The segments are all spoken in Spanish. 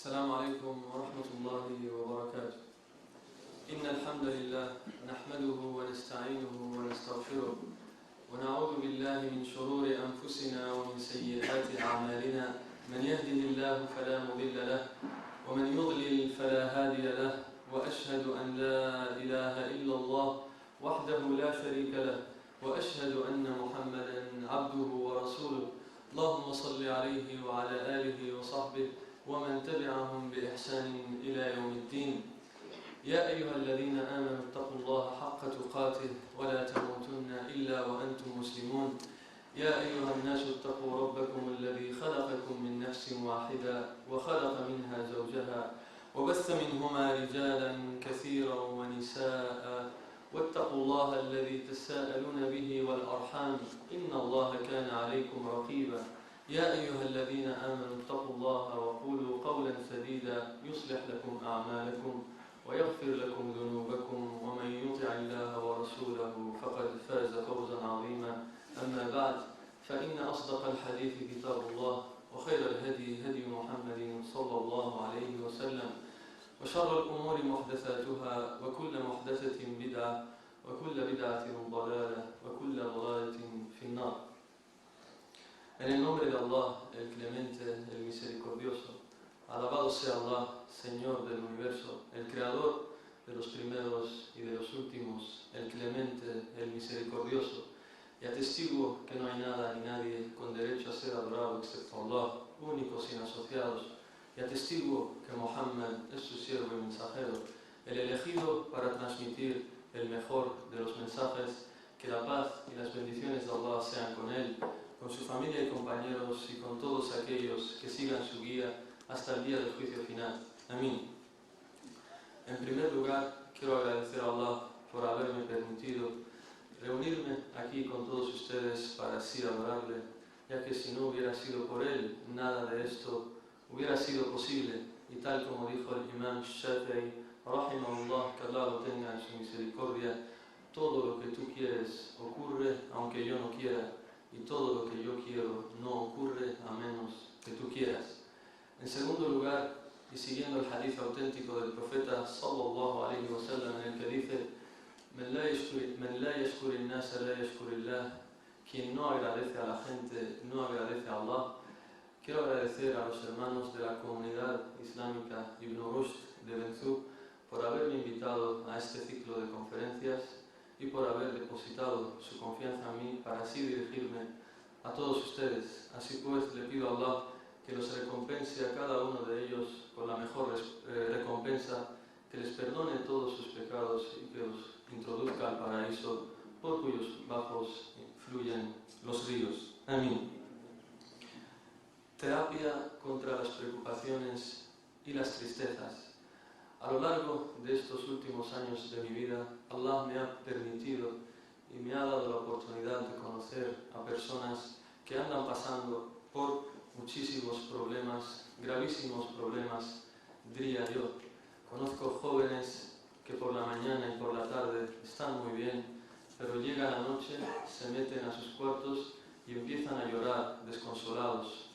السلام عليكم ورحمة الله وبركاته. إن الحمد لله نحمده ونستعينه ونستغفره ونعوذ بالله من شرور أنفسنا ومن سيئات أعمالنا. من يهده الله فلا مضل له ومن يضلل فلا هادي له، وأشهد أن لا إله إلا الله وحده لا شريك له، وأشهد أن محمدا عبده ورسوله. اللهم صل عليه وعلى آله وصحبه ومن تبعهم بإحسان إلى يوم الدين. يا أيها الذين آمنوا اتقوا الله حق تقاته ولا تموتن إلا وأنتم مسلمون. يا أيها الناس اتقوا ربكم الذي خلقكم من نفس واحدة وخلق منها زوجها وبث منهما رجالا كثيرا ونساء، واتقوا الله الذي تساءلون به والأرحام إن الله كان عليكم رقيبا. يا أيها الذين آمنوا اتقوا الله وقولوا قولا سديدا يصلح لكم أعمالكم ويغفر لكم ذنوبكم، ومن يطع الله ورسوله فقد فاز فوزا عظيما. أما بعد، فإن أصدق الحديث كتاب الله، وخير الهدي هدي محمد صلى الله عليه وسلم، وشر الأمور محدثاتها، وكل محدثة بدعة، وكل بدعة ضلالة، وكل ضلالة في النار. En el nombre de Allah, el Clemente, el Misericordioso, alabado sea Allah, Señor del Universo, el Creador de los primeros y de los últimos, el Clemente, el Misericordioso, y atestiguo que no hay nada ni nadie con derecho a ser adorado excepto Allah, único sin asociados, y atestiguo que Muhammad es su siervo y mensajero, el elegido para transmitir el mejor de los mensajes. Que la paz y las bendiciones de Allah sean con él, con su familia y compañeros, y con todos aquellos que sigan su guía hasta el día del juicio final. Amén. En primer lugar, quiero agradecer a Allah por haberme permitido reunirme aquí con todos ustedes para así adorarle, ya que si no hubiera sido por él, nada de esto hubiera sido posible. Y tal como dijo el Imam Shafi'i, rahimahullah, que Allah lo tenga en su misericordia, todo lo que tú quieres ocurre aunque yo no quiera, y todo lo que yo quiero no ocurre a menos que tú quieras. En segundo lugar, y siguiendo el hadith auténtico del profeta sallallahu alayhi wa sallam, en el que dice: "Men la yashkuri an-nas la yashkurillah", quien no agradece a la gente no agradece a Allah. Quiero agradecer a los hermanos de la comunidad islámica Ibn Rushd de Benzú por haberme invitado a este ciclo de conferencias y por haber depositado su confianza en mí para así dirigirme a todos ustedes. Así pues, le pido a Allah que los recompense a cada uno de ellos con la mejor recompensa, que les perdone todos sus pecados y que los introduzca al paraíso por cuyos bajos fluyen los ríos. Amén. Terapia contra las preocupaciones y las tristezas. A lo largo de estos últimos años de mi vida, Allah me ha permitido y me ha dado la oportunidad de conocer a personas que andan pasando por muchísimos problemas, gravísimos problemas, diría yo. Conozco jóvenes que por la mañana y por la tarde están muy bien, pero llega la noche, se meten a sus cuartos y empiezan a llorar desconsolados.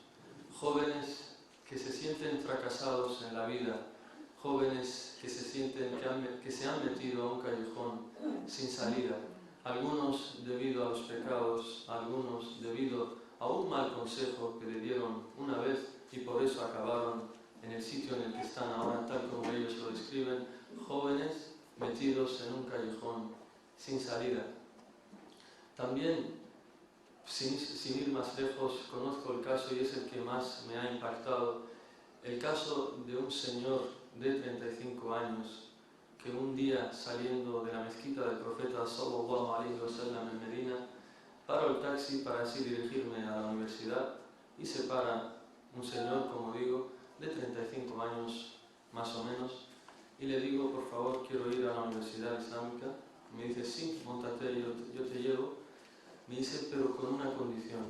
Jóvenes que se sienten fracasados en la vida, jóvenes que se sienten que se han metido a un callejón sin salida, algunos debido a los pecados, algunos debido a un mal consejo que le dieron una vez y por eso acabaron en el sitio en el que están ahora, tal como ellos lo describen, jóvenes metidos en un callejón sin salida. También, sin ir más lejos, conozco el caso, y es el que más me ha impactado, el caso de un señor de 35 años que un día, saliendo de la mezquita del profeta sallallahu alayhi wa sallam en Medina, paro el taxi para así dirigirme a la universidad, y se para un señor, como digo, de 35 años más o menos, y le digo: por favor, quiero ir a la Universidad Islámica. Me dice: sí, móntate, yo te llevo. Me dice: pero con una condición.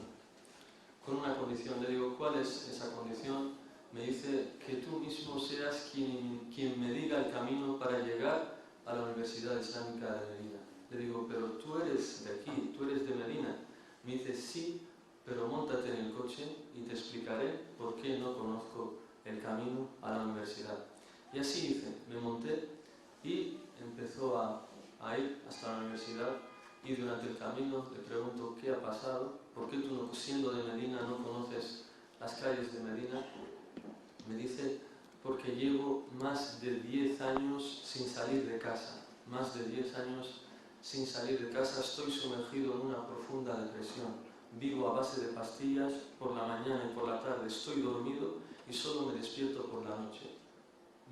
Con una condición. Le digo: ¿cuál es esa condición? Me dice: que tú mismo seas quien me diga el camino para llegar a la Universidad Islámica de Medina. Le digo: pero tú eres de aquí, tú eres de Medina. Me dice: sí, pero móntate en el coche y te explicaré por qué no conozco el camino a la universidad. Y así hice, me monté y empezó a ir hasta la universidad, y durante el camino le pregunto qué ha pasado, por qué tú, siendo de Medina, no conoces las calles de Medina. Me dice, porque llevo más de 10 años sin salir de casa, más de 10 años sin salir de casa, estoy sumergido en una profunda depresión, vivo a base de pastillas por la mañana y por la tarde, estoy dormido y solo me despierto por la noche.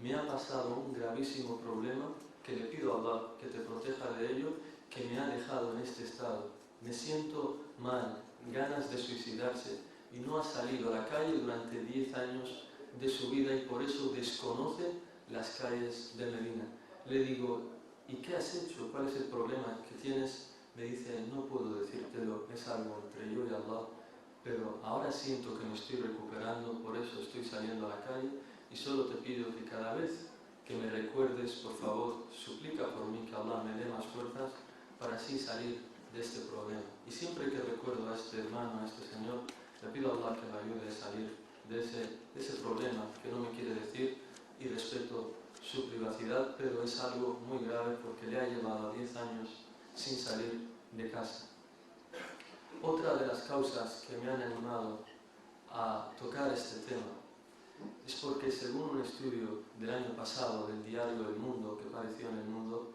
Me ha pasado un gravísimo problema que le pido a Allah que te proteja de ello, que me ha dejado en este estado. Me siento mal, ganas de suicidarse, y no ha salido a la calle durante 10 años de su vida y por eso desconoce las calles de Medina. Le digo, ¿y qué has hecho? ¿Cuál es el problema que tienes? Me dice, no puedo decírtelo, es algo entre yo y Allah, pero ahora siento que me estoy recuperando, por eso estoy saliendo a la calle y solo te pido que cada vez que me recuerdes, por favor, suplica por mí que Allah me dé más fuerzas para así salir de este problema. Y siempre que recuerdo a este hermano, a este señor, le pido a Allah que me ayude a salir de ese problema que no me quiere decir, y respeto su privacidad, pero es algo muy grave porque le ha llevado 10 años sin salir de casa. Otra de las causas que me han animado a tocar este tema es porque, según un estudio del año pasado del diario El Mundo, que apareció en El Mundo,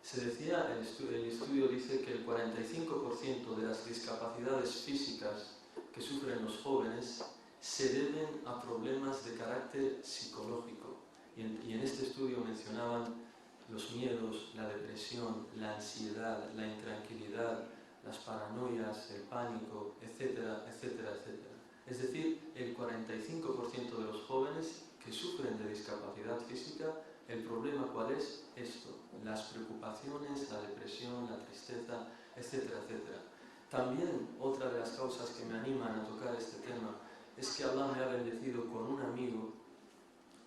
se decía, el estudio dice que el 45% de las discapacidades físicas que sufren los jóvenes se deben a problemas de carácter psicológico. Y en este estudio mencionaban los miedos, la depresión, la ansiedad, la intranquilidad, las paranoias, el pánico, etcétera, etcétera, etcétera. Es decir, el 45% de los jóvenes que sufren de discapacidad física, ¿el problema cuál es? Esto, las preocupaciones, la depresión, la tristeza, etcétera, etcétera. También otra de las causas que me animan a tocar este tema es que Allah me ha bendecido con un amigo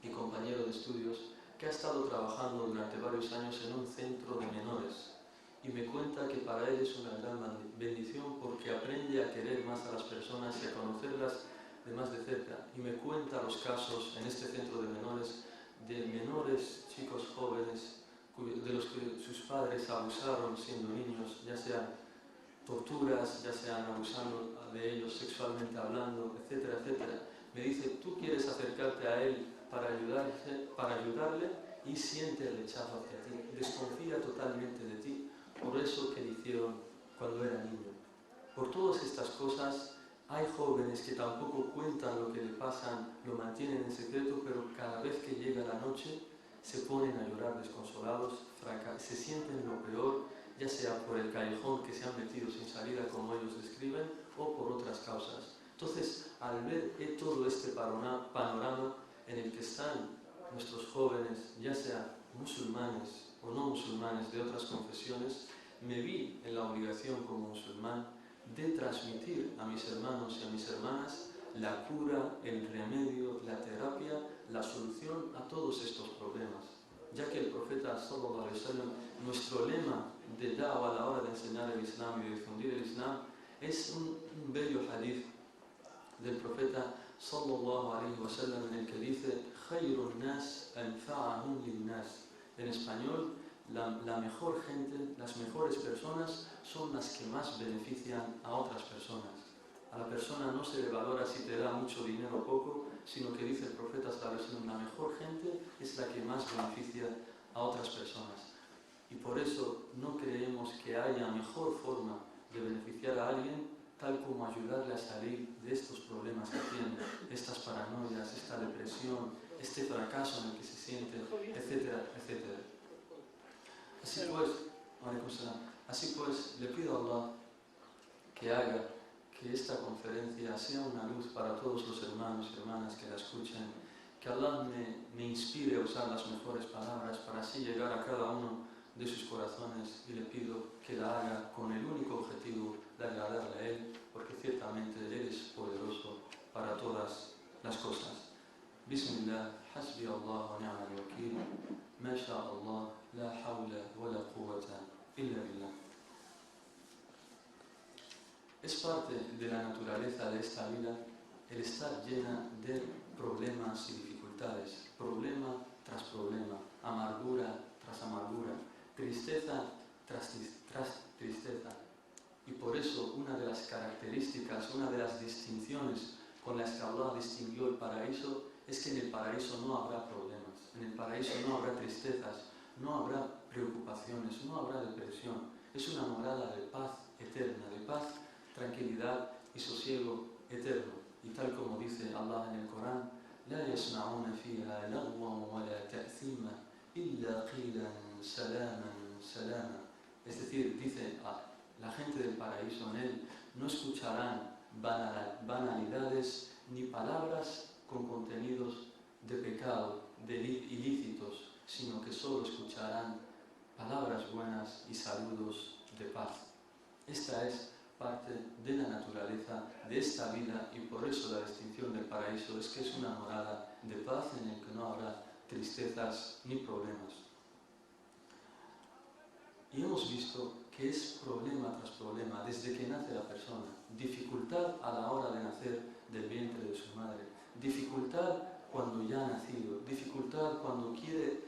y compañero de estudios que ha estado trabajando durante varios años en un centro de menores, y me cuenta que para él es una gran bendición porque aprende a querer más a las personas y a conocerlas de más de cerca, y me cuenta los casos en este centro de menores, chicos jóvenes, de los que sus padres abusaron siendo niños, ya sean torturas, ya sean abusando de ellos sexualmente hablando, etcétera, etcétera. Me dice, tú quieres acercarte a él para ayudarle, y siente el rechazo hacia ti, desconfía totalmente de ti por eso que le hicieron cuando era niño. Por todas estas cosas, hay jóvenes que tampoco cuentan lo que le pasan, lo mantienen en secreto, pero cada vez que llega la noche se ponen a llorar desconsolados, se sienten lo peor, ya sea por el callejón que se han metido sin salida, como ellos describen, o por otras causas. Entonces, al ver todo este panorama en el que están nuestros jóvenes, ya sean musulmanes o no musulmanes de otras confesiones, me vi en la obligación como musulmán de transmitir a mis hermanos y a mis hermanas la cura, el remedio, la terapia, la solución a todos estos problemas. Ya que el profeta sallallahu alaihi wasallam, nuestro lema de da'wa a la hora de enseñar el Islam y de difundir el Islam, es un bello hadith del profeta sallallahu alaihi wasallam en el que dice khayrun nas anfa'ahum lin nas. En español, la mejor gente, las mejores personas son las que más benefician a otras personas. A la persona no se le valora si te da mucho dinero o poco, sino que dice el profeta sallallahu alaihi wasallam, la mejor gente es la que más beneficia a otras personas. Y por eso no creemos que haya mejor forma de beneficiar a alguien tal como ayudarle a salir de estos problemas que tiene, estas paranoias, esta depresión, este fracaso en el que se siente, etcétera, etcétera. Así pues, le pido a Allah que haga que esta conferencia sea una luz para todos los hermanos y hermanas que la escuchen, que Allah me inspire a usar las mejores palabras para así llegar a cada uno de sus corazones, y le pido que la haga con el único objetivo de agradarle a Él, porque ciertamente Él es poderoso para todas las cosas. Bismillah, hasbi Allah wa ni'mal wakil, ma sha Allah, la hawla wa la quwwata illa billah. Es parte de la naturaleza de esta vida el estar llena de problemas y dificultades, problema tras problema, amargura tras amargura, tristeza tras tristeza. Y por eso una de las características, una de las distinciones con las que Allah distinguió el paraíso es que en el paraíso no habrá problemas, en el paraíso no habrá tristezas, no habrá preocupaciones, no habrá depresión. Es una morada de paz eterna, de paz, tranquilidad y sosiego eterno. Y tal como dice Allah en el Corán, لا يسمعون فيها لغوا ولا تأثيما إلا قيلا سلاما سلاما. Es decir, dice la gente del paraíso en él, no escucharán banalidades ni palabras con contenidos de pecado, de ilícitos, sino que solo escucharán palabras buenas y saludos de paz. Esta es parte de la naturaleza de esta vida y por eso la distinción del paraíso es que es una morada de paz en el que no habrá tristezas ni problemas. Y hemos visto que es problema tras problema desde que nace la persona, dificultad a la hora de nacer del vientre de su madre, dificultad cuando ya ha nacido, dificultad cuando quiere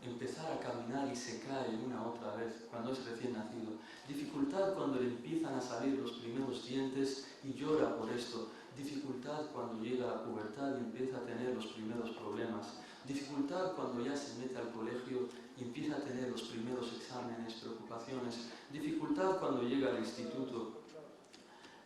empezar a caminar y se cae una otra vez cuando es recién nacido, dificultad cuando le empiezan a salir los primeros dientes y llora por esto, dificultad cuando llega a la pubertad y empieza a tener los primeros problemas, dificultad cuando ya se mete al colegio y empieza a tener los primeros exámenes, preocupaciones, dificultad cuando llega al instituto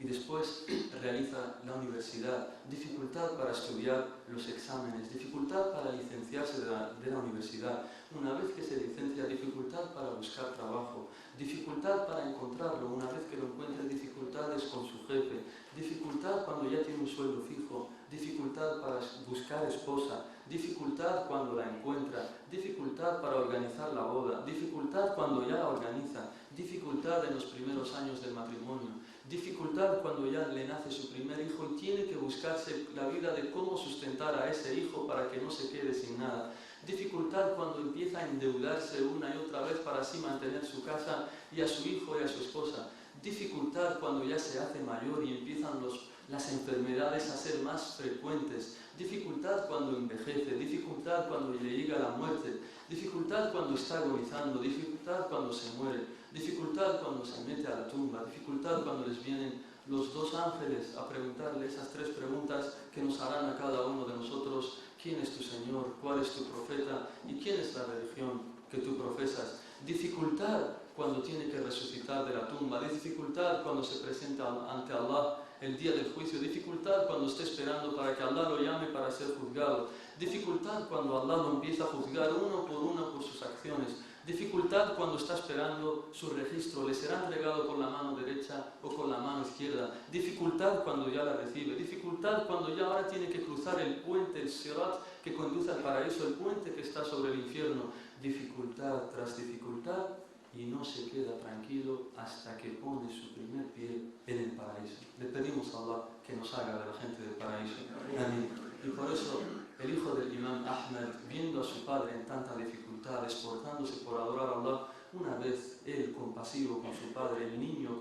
y después realiza la universidad, dificultad para estudiar los exámenes, dificultad para licenciarse de la universidad, una vez que se licencia, dificultad para buscar trabajo, dificultad para encontrarlo, una vez que lo encuentre, dificultades con su jefe, dificultad cuando ya tiene un sueldo fijo, dificultad para buscar esposa, dificultad cuando la encuentra, dificultad para organizar la boda, dificultad cuando ya la organiza, dificultad en los primeros años del matrimonio, dificultad cuando ya le nace su primer hijo y tiene que buscarse la vida de cómo sustentar a ese hijo para que no se quede sin nada. Dificultad cuando empieza a endeudarse una y otra vez para así mantener su casa y a su hijo y a su esposa. Dificultad cuando ya se hace mayor y empiezan las enfermedades a ser más frecuentes. Dificultad cuando envejece, dificultad cuando le llega la muerte, dificultad cuando está agonizando, dificultad cuando se muere, dificultad cuando se mete a la tumba, dificultad cuando les vienen los dos ángeles a preguntarle esas tres preguntas que nos harán a cada uno de nosotros: ¿quién es tu Señor? ¿Cuál es tu profeta? ¿Y quién es la religión que tú profesas? Dificultad cuando tiene que resucitar de la tumba, dificultad cuando se presenta ante Allah el día del juicio, dificultad cuando está esperando para que Allah lo llame para ser juzgado, dificultad cuando Allah lo empieza a juzgar uno por sus acciones, dificultad cuando está esperando su registro, le será entregado con la mano derecha o con la mano izquierda, dificultad cuando ya la recibe, dificultad cuando ya ahora tiene que cruzar el puente, el sirat que conduce al paraíso, el puente que está sobre el infierno, dificultad tras dificultad, y no se queda tranquilo hasta que pone su primer pie en el paraíso. Le pedimos a Allah que nos haga de la gente del paraíso. Amén. Y por eso el hijo del imam Ahmed, viendo a su padre en tanta dificultad, esforzándose por adorar a Allah, una vez él, compasivo con su padre, el niño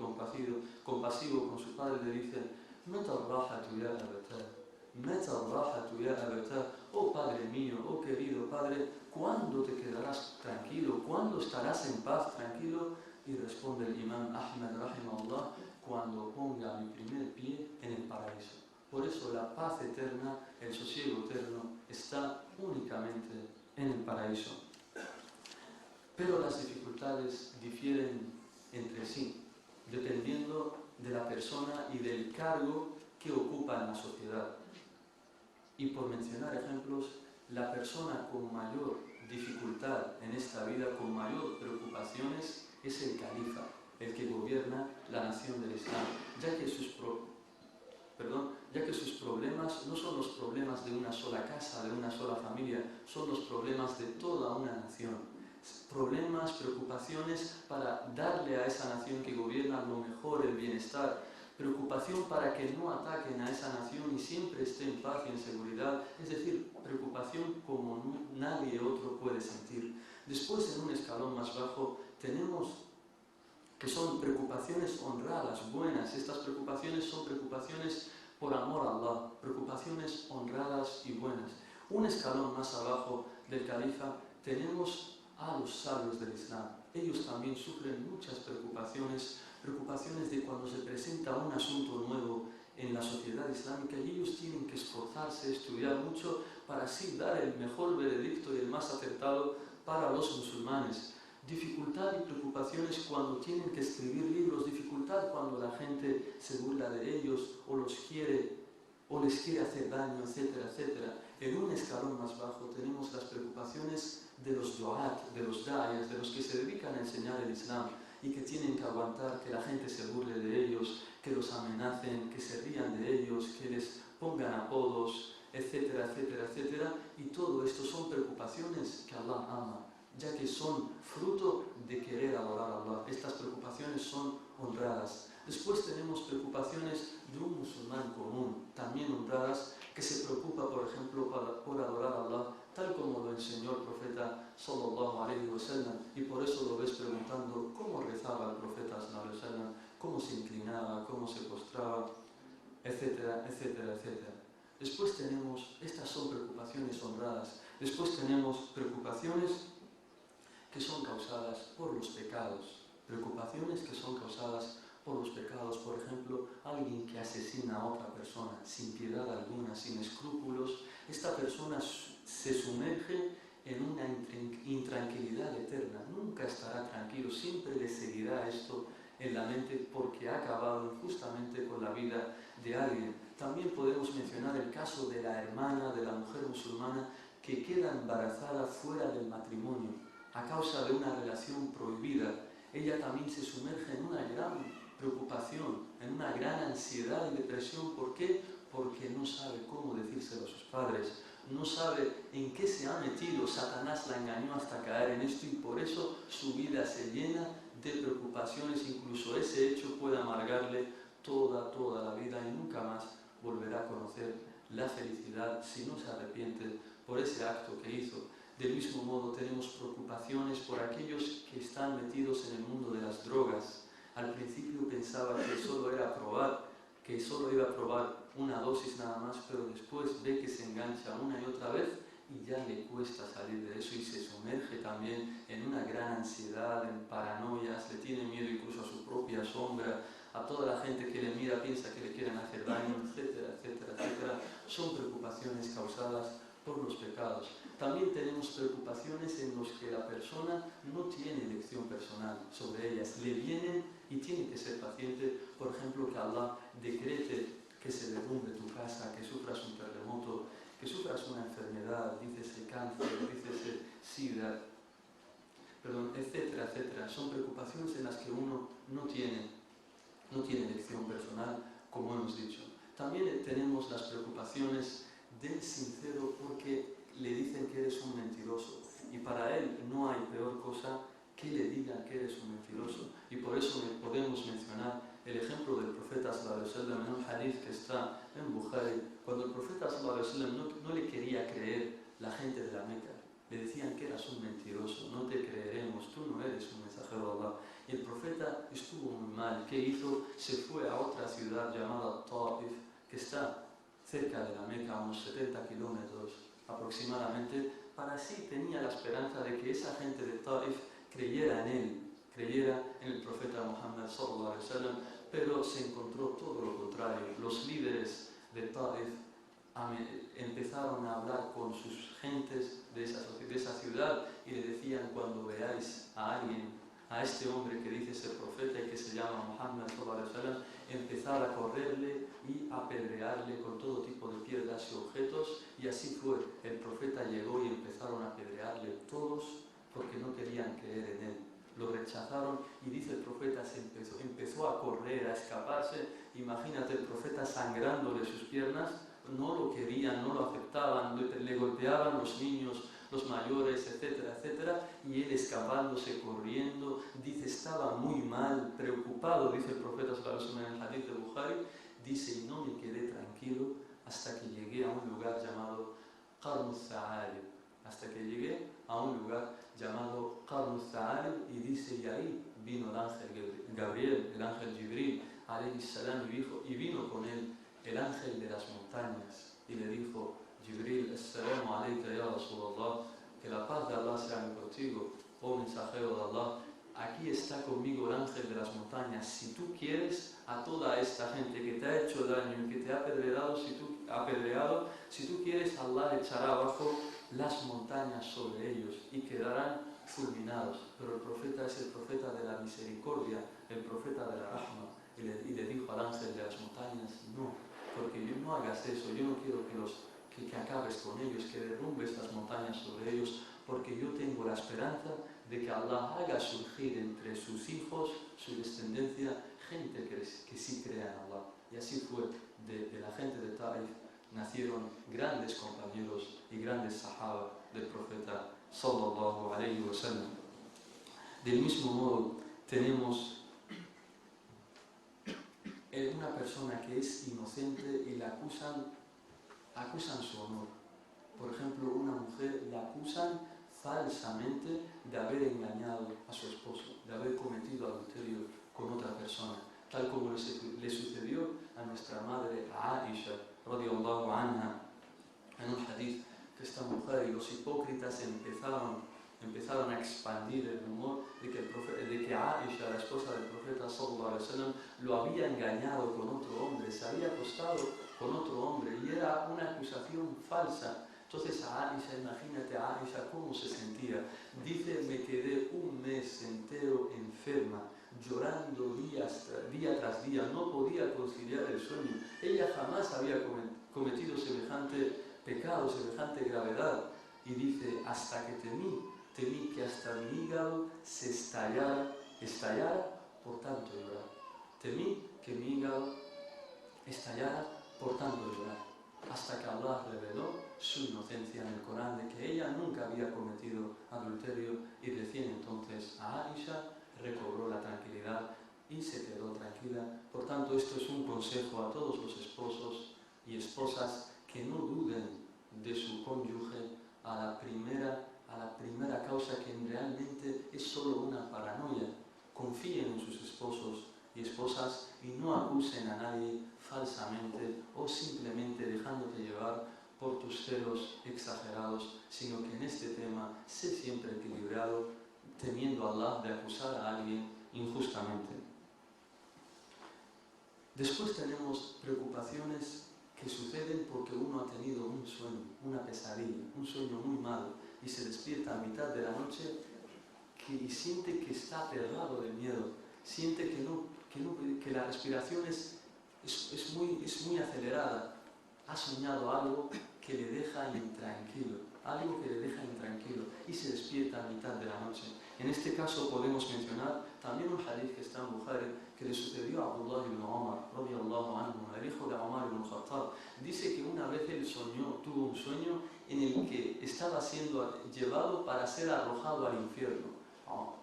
compasivo con su padre, le dice: "Meta rajatu ya abatar, meta rajatu ya abatar, oh padre mío, oh querido padre, ¿cuándo te quedarás tranquilo? ¿Cuándo estarás en paz tranquilo?" Y responde el imam Ahmed, rahimahullah: "Cuando ponga mi primer pie en el paraíso". Por eso la paz eterna, el sosiego eterno, está únicamente en el paraíso. Pero las dificultades difieren entre sí, dependiendo de la persona y del cargo que ocupa en la sociedad. Y por mencionar ejemplos, la persona con mayor dificultad en esta vida, con mayor preocupaciones, es el califa, el que gobierna la nación del Islam, ya que sus problemas no son los problemas de una sola casa, de una sola familia, son los problemas de toda una nación. Problemas, preocupaciones para darle a esa nación que gobierna lo mejor, el bienestar, preocupación para que no ataquen a esa nación y siempre esté en paz y en seguridad, es decir, preocupación como nadie otro puede sentir. Después, en un escalón más bajo, tenemos que son preocupaciones honradas, buenas. Estas preocupaciones son preocupaciones por amor a Allah, preocupaciones honradas y buenas. Un escalón más abajo del califa tenemos a los sabios del Islam. Ellos también sufren muchas preocupaciones de cuando se presenta un asunto nuevo en la sociedad islámica y ellos tienen que esforzarse, estudiar mucho para así dar el mejor veredicto y el más acertado para los musulmanes. Dificultad y preocupaciones cuando tienen que escribir libros, dificultad cuando la gente se burla de ellos o les quiere hacer daño, etcétera, etcétera. En un escalón más bajo tenemos las preocupaciones de los du'at, de los da'iyas, de los que se dedican a enseñar el Islam y que tienen que aguantar que la gente se burle de ellos, que los amenacen, que se rían de ellos, que les pongan apodos, etcétera, etcétera, etcétera. Y todo esto son preocupaciones que Allah ama, ya que son fruto de querer adorar a Allah. Estas preocupaciones son honradas. Después tenemos preocupaciones de un musulmán común, también honradas, que se preocupa, por ejemplo, por adorar a Allah, tal como lo enseñó el profeta sallallahu alaihi wasallam, y por eso lo ves preguntando cómo rezaba el profeta sallallahu alaihi wasallam, cómo se inclinaba, cómo se postraba, etcétera, etcétera, etcétera. Después tenemos, estas son preocupaciones honradas, después tenemos preocupaciones que son causadas por los pecados, preocupaciones que son causadas por los pecados, por ejemplo, alguien que asesina a otra persona sin piedad alguna, sin escrúpulos, esta persona se sumerge en una intranquilidad eterna, nunca estará tranquilo, siempre le seguirá esto en la mente porque ha acabado injustamente con la vida de alguien. También podemos mencionar el caso de la hermana de la mujer musulmana que queda embarazada fuera del matrimonio a causa de una relación prohibida. Ella también se sumerge en una gran preocupación, en una gran ansiedad y depresión. ¿Por qué? Porque no sabe cómo decírselo a sus padres, no sabe en qué se ha metido, Satanás la engañó hasta caer en esto y por eso su vida se llena de preocupaciones, incluso ese hecho puede amargarle toda la vida y nunca más volverá a conocer la felicidad si no se arrepiente por ese acto que hizo. Del mismo modo tenemos preocupaciones por aquellos que están metidos en el mundo de las drogas. Al principio pensaba que solo iba a probar una dosis nada más, pero después ve que se engancha una y otra vez y ya le cuesta salir de eso y se sumerge también en una gran ansiedad, en paranoias, le tiene miedo incluso a su propia sombra, a toda la gente que le mira piensa que le quieren hacer daño, etcétera, etcétera, etcétera. Son preocupaciones causadas por los pecados. También tenemos preocupaciones en las que la persona no tiene elección personal sobre ellas, le vienen y tiene que ser paciente. Por ejemplo, que Allah decrete que se derrumbe tu casa, que sufras un terremoto, que sufras una enfermedad, dícese cáncer, dícese sida, etcétera, etcétera. Son preocupaciones en las que uno no tiene elección personal, como hemos dicho. También tenemos las preocupaciones del sincero porque le dicen que eres un mentiroso y para él no hay peor cosa que le digan que eres un mentiroso. Y por eso podemos mencionar el ejemplo del profeta sallallahu alaihi wasallam en un hadith que está en Bukhari, cuando el profeta sallallahu alaihi wasallam no le quería creer la gente de la Meca. Le decían que eras un mentiroso, no te creeremos, tú no eres un mensajero de Allah. Y el profeta estuvo muy mal. ¿Qué hizo? Se fue a otra ciudad llamada Ta'if, que está cerca de la Meca, a unos 70 kilómetros aproximadamente, para así tenía la esperanza de que esa gente de Ta'if creyera en él, creyera en el profeta Muhammad sallallahu alaihi wasallam, pero se encontró todo lo contrario. Los líderes de Ta'if empezaron a hablar con sus gentes de esa ciudad y le decían: cuando veáis a alguien, a este hombre que dice ser profeta y que se llama Muhammad sallallahu alaihi wasallam, empezar a correrle y apedrearle con todo tipo de piedras y objetos. Y así fue. El profeta llegó y empezaron a apedrearle todos porque no querían creer en él. Lo rechazaron y dice el profeta empezó a correr, a escaparse. Imagínate, el profeta sangrándole sus piernas. No lo querían, no lo aceptaban, le golpeaban los niños, los mayores, etcétera, etcétera, y él escapándose, corriendo, dice, estaba muy mal, preocupado, dice el profeta sallallahu alaihi wasallam en el hadith de Bukhari, dice, y no me quedé tranquilo hasta que llegué a un lugar llamado Qarn al-Tha'alib, y dice, y ahí vino el ángel Gabriel, el ángel Jibril, alayhi salam, y vino con él el ángel de las montañas y le dijo: Jibril, assalamu alayka ya Rasulallah, que la paz de Allah sea contigo, oh mensajero de Allah. Aquí está conmigo el ángel de las montañas. Si tú quieres, a toda esta gente que te ha hecho daño y que te ha apedreado, si tú quieres, Allah echará abajo las montañas sobre ellos y quedarán fulminados. Pero el profeta es el profeta de la misericordia, el profeta de la rahma. Y le dijo al ángel de las montañas: no, porque no hagas eso, yo no quiero que acabes con ellos, que derrumbes las montañas sobre ellos, porque yo tengo la esperanza de que Allah haga surgir entre sus hijos, su descendencia, gente que sí crea en Allah. Y así fue. De la gente de Taif nacieron grandes compañeros y grandes sahaba del profeta sallallahu alayhi wa sallam. Del mismo modo, tenemos una persona que es inocente y la acusan su honor. Por ejemplo, una mujer la acusan falsamente de haber engañado a su esposo, de haber cometido adulterio con otra persona, tal como le sucedió a nuestra madre Aisha, radiyallahu anha, en un hadith que esta mujer y los hipócritas empezaron a expandir el rumor de que Aisha, la esposa del profeta sallallahu alaihi wasallam, lo había engañado con otro hombre, se había acostado con otro hombre, y era una acusación falsa. Entonces a Aisha, imagínate a Aisha cómo se sentía. Dice: me quedé un mes entero enferma, llorando día tras día, no podía conciliar el sueño. Ella jamás había cometido semejante pecado, semejante gravedad. Y dice: hasta que temí que hasta mi hígado se estallara por tanto llorar. Temí que mi hígado estallara por tanto llorar. Hasta que Allah reveló su inocencia en el Corán, de que ella nunca había cometido adulterio, y recién entonces a Aisha recobró la tranquilidad y se quedó tranquila. Por tanto, esto es un consejo a todos los esposos y esposas que no duden de su cónyuge a la primera causa, que realmente es solo una paranoia. Confíen en sus esposos y esposas y no acusen a nadie falsamente o simplemente dejándote llevar por tus celos exagerados, sino que en este tema sé siempre equilibrado, temiendo a Allah de acusar a alguien injustamente. Después tenemos preocupaciones que suceden porque uno ha tenido un sueño, una pesadilla, un sueño muy malo, y se despierta a mitad de la noche y siente que está aterrado de miedo, siente que la respiración es muy acelerada. Ha soñado algo que le deja intranquilo, y se despierta a mitad de la noche. En este caso podemos mencionar también un hadith que está en Bukhari, que le sucedió a Abdullah ibn Umar, radiyallahu anhu, el hijo de Umar ibn Khattab. Dice que una vez él tuvo un sueño en el que estaba siendo llevado para ser arrojado al infierno.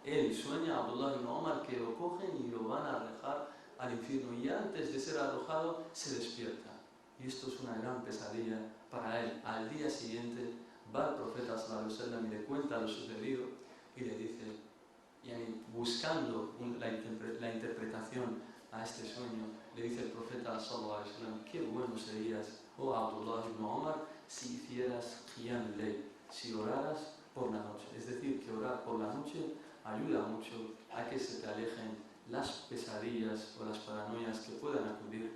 Él sueña, Abdullah ibn Umar, que lo cogen y lo van a arrojar al infierno, y antes de ser arrojado se despierta. Y esto es una gran pesadilla para él. Al día siguiente va el profeta sallallahu alaihi wasallam y le cuenta lo sucedido y le dice, buscando la interpretación a este sueño, le dice el profeta sallallahu alaihi wasallam: qué bueno serías, oh Abdullah ibn Umar, si hicieras qiyam al-layl, si oraras por la noche. Es decir, que orar por la noche ayuda mucho a que se te alejen las pesadillas o las paranoias que puedan acudir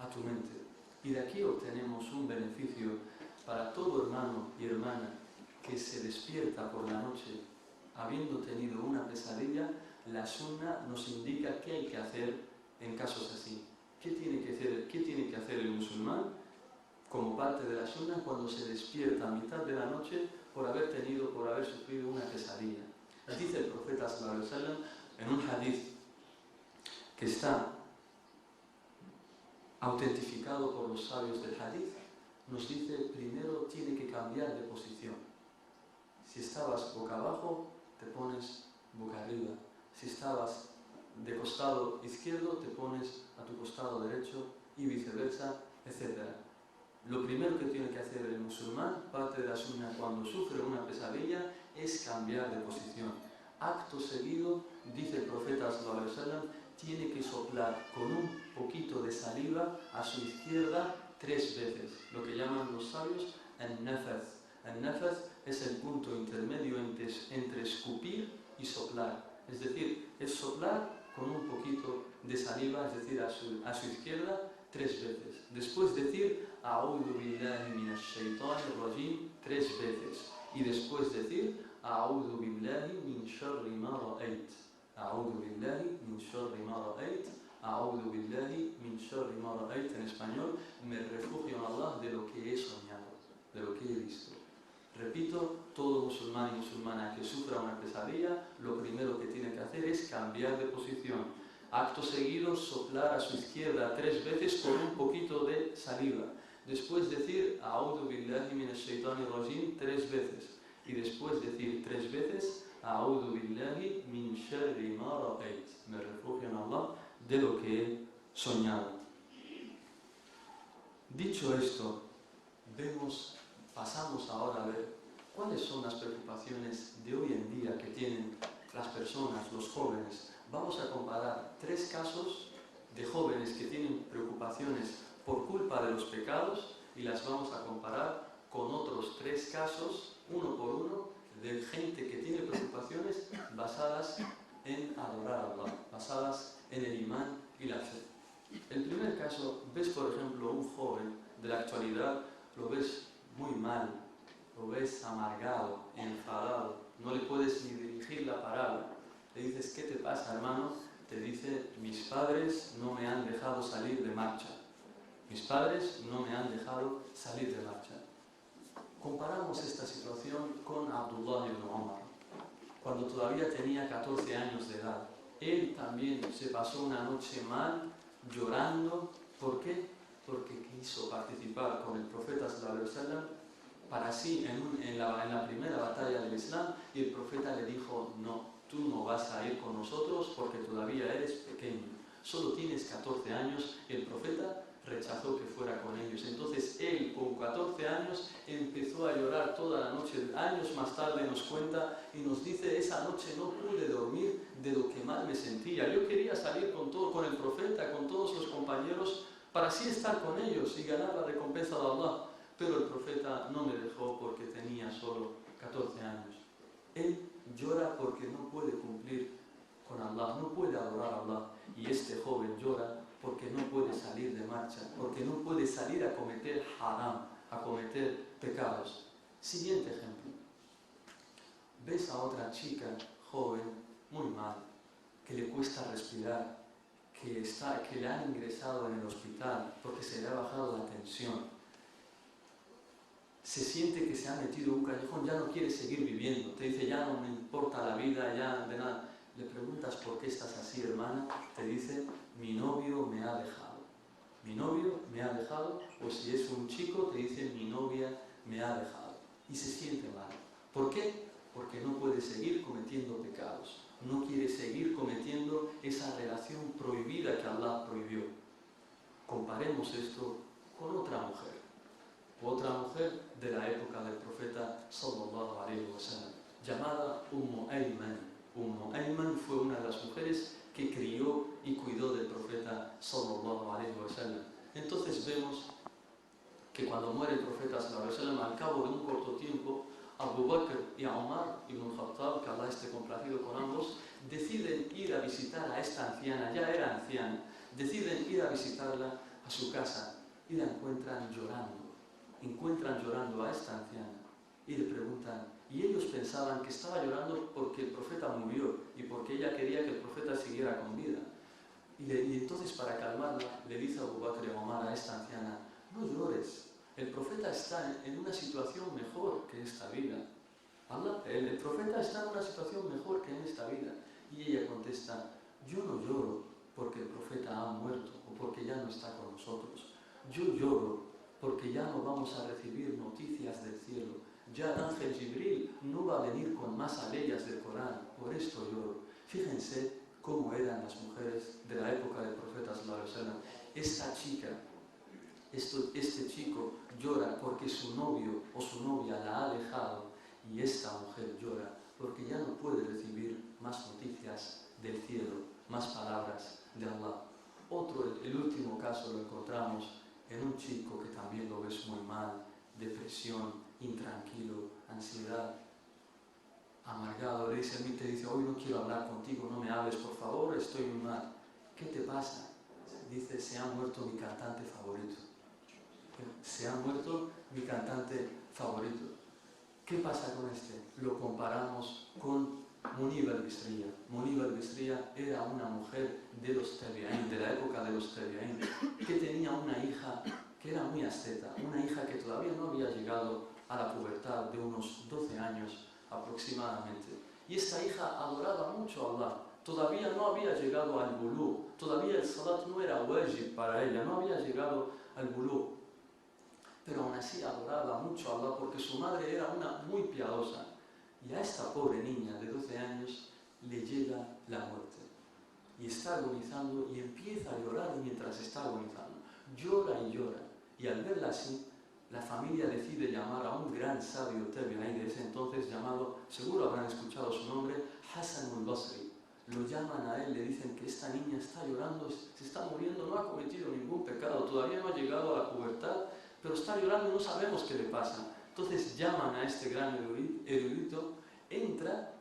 a tu mente. Y de aquí obtenemos un beneficio para todo hermano y hermana que se despierta por la noche habiendo tenido una pesadilla. La sunna nos indica qué hay que hacer en casos así. ¿Qué tiene que hacer el musulmán como parte de la sunna cuando se despierta a mitad de la noche por haber sufrido una pesadilla? Dice el profeta sallallahu alaihi wasallam en un hadith que está autentificado por los sabios del hadith, nos dice: primero tiene que cambiar de posición. Si estabas boca abajo, te pones boca arriba. Si estabas de costado izquierdo, te pones a tu costado derecho, y viceversa, etc. Lo primero que tiene que hacer el musulmán, parte de la sunna, cuando sufre una pesadilla, es cambiar de posición. Acto seguido, dice el profeta sallallahu alaihi wasallam, tiene que soplar con un poquito de saliva a su izquierda 3 veces, lo que llaman los sabios el-nafaz. El-nafaz es el punto intermedio entre escupir y soplar. Es decir, es soplar con un poquito de saliva, es decir, a su izquierda 3 veces. Después decir A'udhu billahi minash shaitanir rajim 3 veces. Y después decir A'udhu billahi min sharri ma ra'ayt. A'udhu billahi min sharri ma ra'ayt. A'udhu billahi min sharri ma ra'ayt. En español, me refugio en Allah de lo que he soñado, de lo que he visto. Repito, todo musulmán y musulmana que sufra una pesadilla, lo primero que tiene que hacer es cambiar de posición. Acto seguido, soplar a su izquierda 3 veces con un poquito de saliva. Después decir A'udhu billahi minash shaitanir rajim 3 veces. Y después decir 3 veces A'udhu billahi min sharri ma ra'ayt. Me refugio en Allah de lo que he soñado. Dicho esto, pasamos ahora a ver cuáles son las preocupaciones de hoy en día que tienen las personas, los jóvenes. Vamos a comparar 3 casos de jóvenes que tienen preocupaciones por culpa de los pecados y las vamos a comparar con otros 3 casos, uno por uno, de gente que tiene preocupaciones basadas en adorar a Allah, basadas en el imán y la fe. El primer caso, ves por ejemplo un joven de la actualidad, lo ves muy mal, lo ves amargado, enfadado, no le puedes ni dirigir la palabra. Le dices, ¿qué te pasa, hermano? Te dice, mis padres no me han dejado salir de marcha. Mis padres no me han dejado salir de marcha. Comparamos esta situación con Abdullah ibn Umar, cuando todavía tenía 14 años de edad. Él también se pasó una noche mal, llorando. ¿Por qué? Porque quiso participar con el profeta sallallahu alaihi wasallam para así en la primera batalla del Islam, y el profeta le dijo, no, tú no vas a ir con nosotros porque todavía eres pequeño, solo tienes 14 años, y el profeta rechazó que fuera con ellos. Entonces él con 14 años empezó a llorar toda la noche. Años más tarde nos cuenta y nos dice, esa noche no pude dormir de lo que mal me sentía. Yo quería salir con el profeta, con todos los compañeros, para así estar con ellos y ganar la recompensa de Allah. Pero el profeta no me dejó porque tenía solo 14 años. Él llora porque no puede cumplir con Allah, no puede adorar a Allah. Y este joven llora porque no puede salir de marcha, porque no puede salir a cometer haram, a cometer pecados. Siguiente ejemplo. Ves a otra chica joven, muy mal, que le cuesta respirar, que le han ingresado en el hospital porque se le ha bajado la tensión. Se siente que se ha metido en un callejón, ya no quiere seguir viviendo. Te dice, ya no me importa la vida, ya de nada. Le preguntas, ¿por qué estás así, hermana? Te dice, mi novio me ha dejado. Mi novio me ha dejado, o si es un chico, te dice, mi novia me ha dejado. Y se siente mal. ¿Por qué? Porque no puede seguir cometiendo pecados. No quiere seguir cometiendo esa relación prohibida que Allah prohibió. Comparemos esto con otra mujer de la época del profeta sallallahu alaihi wasallam, llamada Ayman. Ayman fue una de las mujeres que crió y cuidó del profeta sallallahu alaihi wasallam. Entonces vemos que cuando muere el profeta sallallahu alaihi wasallam, al cabo de un corto tiempo, Abu Bakr y Omar ibn Khattab, que Allah esté complacido con ambos, deciden ir a visitar a esta anciana, ya era anciana, deciden ir a visitarla a su casa y la encuentran llorando a esta anciana y le preguntan, y ellos pensaban que estaba llorando porque el profeta murió y porque ella quería que el profeta siguiera con vida. Y entonces, para calmarla, le dice Abu Bakr y Omar a esta anciana, no llores, el profeta está en una situación mejor que esta vida. El profeta está en una situación mejor que en esta vida. Y ella contesta, yo no lloro porque el profeta ha muerto o porque ya no está con nosotros. Yo lloro porque ya no vamos a recibir noticias del cielo. Ya el ángel Jibril no va a venir con más aleyas del Corán. Por esto lloro. Fíjense cómo eran las mujeres de la época del profeta sallallahu alaihi wasallam. Esta chica, este chico llora porque su novio o su novia la ha dejado, y esta mujer llora porque ya no puede recibir más noticias del cielo, más palabras caso lo encontramos en un chico que también lo ves muy mal, depresión, intranquilo, ansiedad, amargado. Le dice, te dice, hoy no quiero hablar contigo, no me hables, por favor, estoy muy mal. ¿Qué te pasa? Dice, se ha muerto mi cantante favorito. Se ha muerto mi cantante favorito. ¿Qué pasa con este? Lo comparamos con Munib al-Bisriya. Munib al-Bisriya era una mujer de los Tabi'in, de la época de los Tabi'in, que tenía una hija que era muy asceta, una hija que todavía no había llegado a la pubertad, de unos 12 años aproximadamente. Y esta hija adoraba mucho a Allah. Todavía no había llegado al bulú, todavía el salat no era wajib para ella, no había llegado al bulú. Pero aún así adoraba mucho a Allah porque su madre era una muy piadosa. Y a esta pobre niña de 12 años le llega la muerte. Y está agonizando y empieza a llorar mientras está agonizando. Llora y llora. Y al verla así, la familia decide llamar a un gran sabio tabi'í de ese entonces llamado, seguro habrán escuchado su nombre, Hasan al-Basri. Lo llaman a él, le dicen que esta niña está llorando, se está muriendo, no ha cometido ningún pecado, todavía no ha llegado a la pubertad, pero está llorando y no sabemos qué le pasa. Entonces llaman a este gran erudito, entra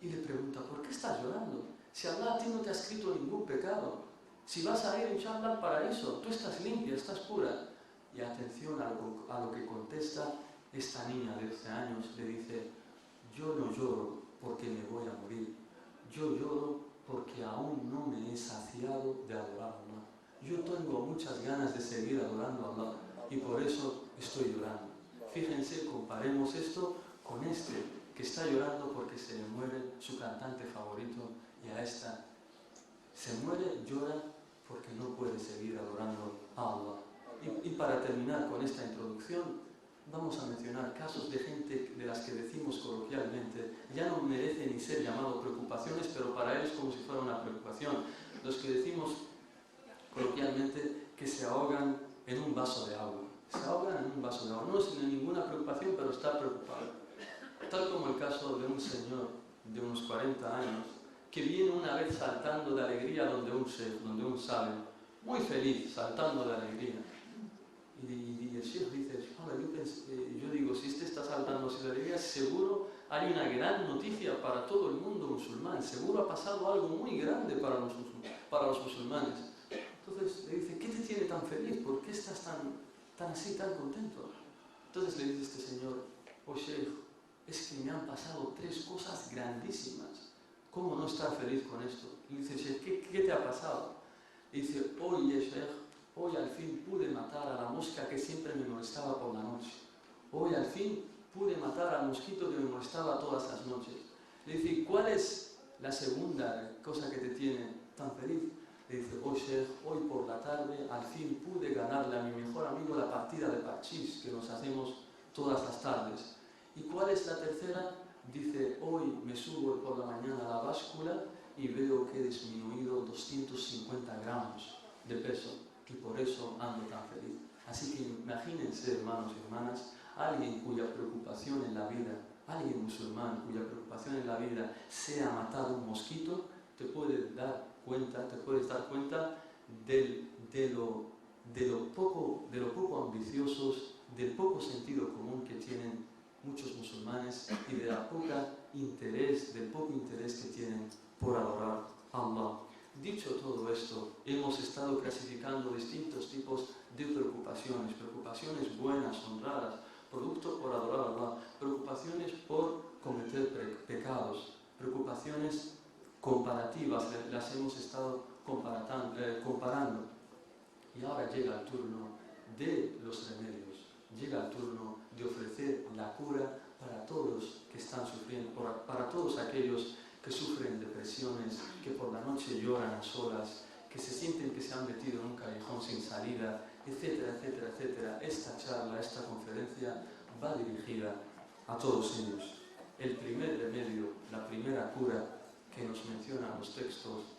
y le pregunta, ¿por qué estás llorando? Si Allah a ti no te ha escrito ningún pecado, si vas a ir inshallah al paraíso, tú estás limpia, estás pura. Y atención a lo que contesta esta niña de 12 años, le dice, yo no lloro porque me voy a morir, yo lloro porque aún no me he saciado de adorar a Allah. Yo tengo muchas ganas de seguir adorando a Allah y por eso estoy llorando. Fíjense, comparemos esto con este que está llorando porque se le muere su cantante favorito y a esta se muere, llora porque no puede seguir adorando a Allah. Y para terminar con esta introducción, vamos a mencionar casos de gente de las que decimos coloquialmente, ya no merece ni ser llamado preocupaciones, pero para ellos como si fuera una preocupación. Los que decimos coloquialmente que se ahogan en un vaso de agua. Se ahogan en un vaso de agua. No es ninguna preocupación, pero está preocupado. Tal como el caso de un señor de unos 40 años que viene una vez saltando de alegría donde un sabio, muy feliz, saltando de alegría. Y el sheikh dice, yo digo, si este está saltando así de alegría, seguro hay una gran noticia para todo el mundo musulmán, seguro ha pasado algo muy grande para los musulmanes. Entonces le dice, ¿qué te tiene tan feliz? ¿Por qué estás tan así, tan contento? Entonces le dice este señor, oh sheikh, es que me han pasado 3 cosas grandísimas. ¿Cómo no estar feliz con esto? Y dice, sheikh, ¿qué te ha pasado? Y dice, oye sheikh, hoy al fin pude matar a la mosca que siempre me molestaba por la noche. Hoy al fin pude matar al mosquito que me molestaba todas las noches. Le dice, ¿cuál es la segunda cosa que te tiene tan feliz? Le dice, oh sheikh, hoy por la tarde al fin pude ganarle a mi mejor amigo la partida de parchís que nos hacemos todas las tardes. ¿Y cuál es la tercera? Dice, hoy me subo por la mañana a la báscula y veo que he disminuido 250 gramos de peso. Y por eso ando tan feliz. Así que imagínense, hermanos y hermanas, alguien cuya preocupación en la vida, alguien musulmán cuya preocupación en la vida sea matar un mosquito, te puedes dar cuenta de lo poco ambiciosos, del poco sentido común que tienen muchos musulmanes y del poco interés que tienen por adorar a Allah. Dicho todo esto, hemos estado clasificando distintos tipos de preocupaciones, preocupaciones buenas, honradas, producto por adorar a Allah, preocupaciones por cometer pecados, preocupaciones comparativas, las hemos estado comparando. Y ahora llega el turno de los remedios, llega el turno de ofrecer la cura para todos que están sufriendo, para todos aquellos que sufren depresiones, que por la noche lloran a solas, que se sienten que se han metido en un callejón sin salida, etcétera, etcétera, etcétera. Esta charla, esta conferencia va dirigida a todos ellos. El primer remedio, la primera cura que nos mencionan los textos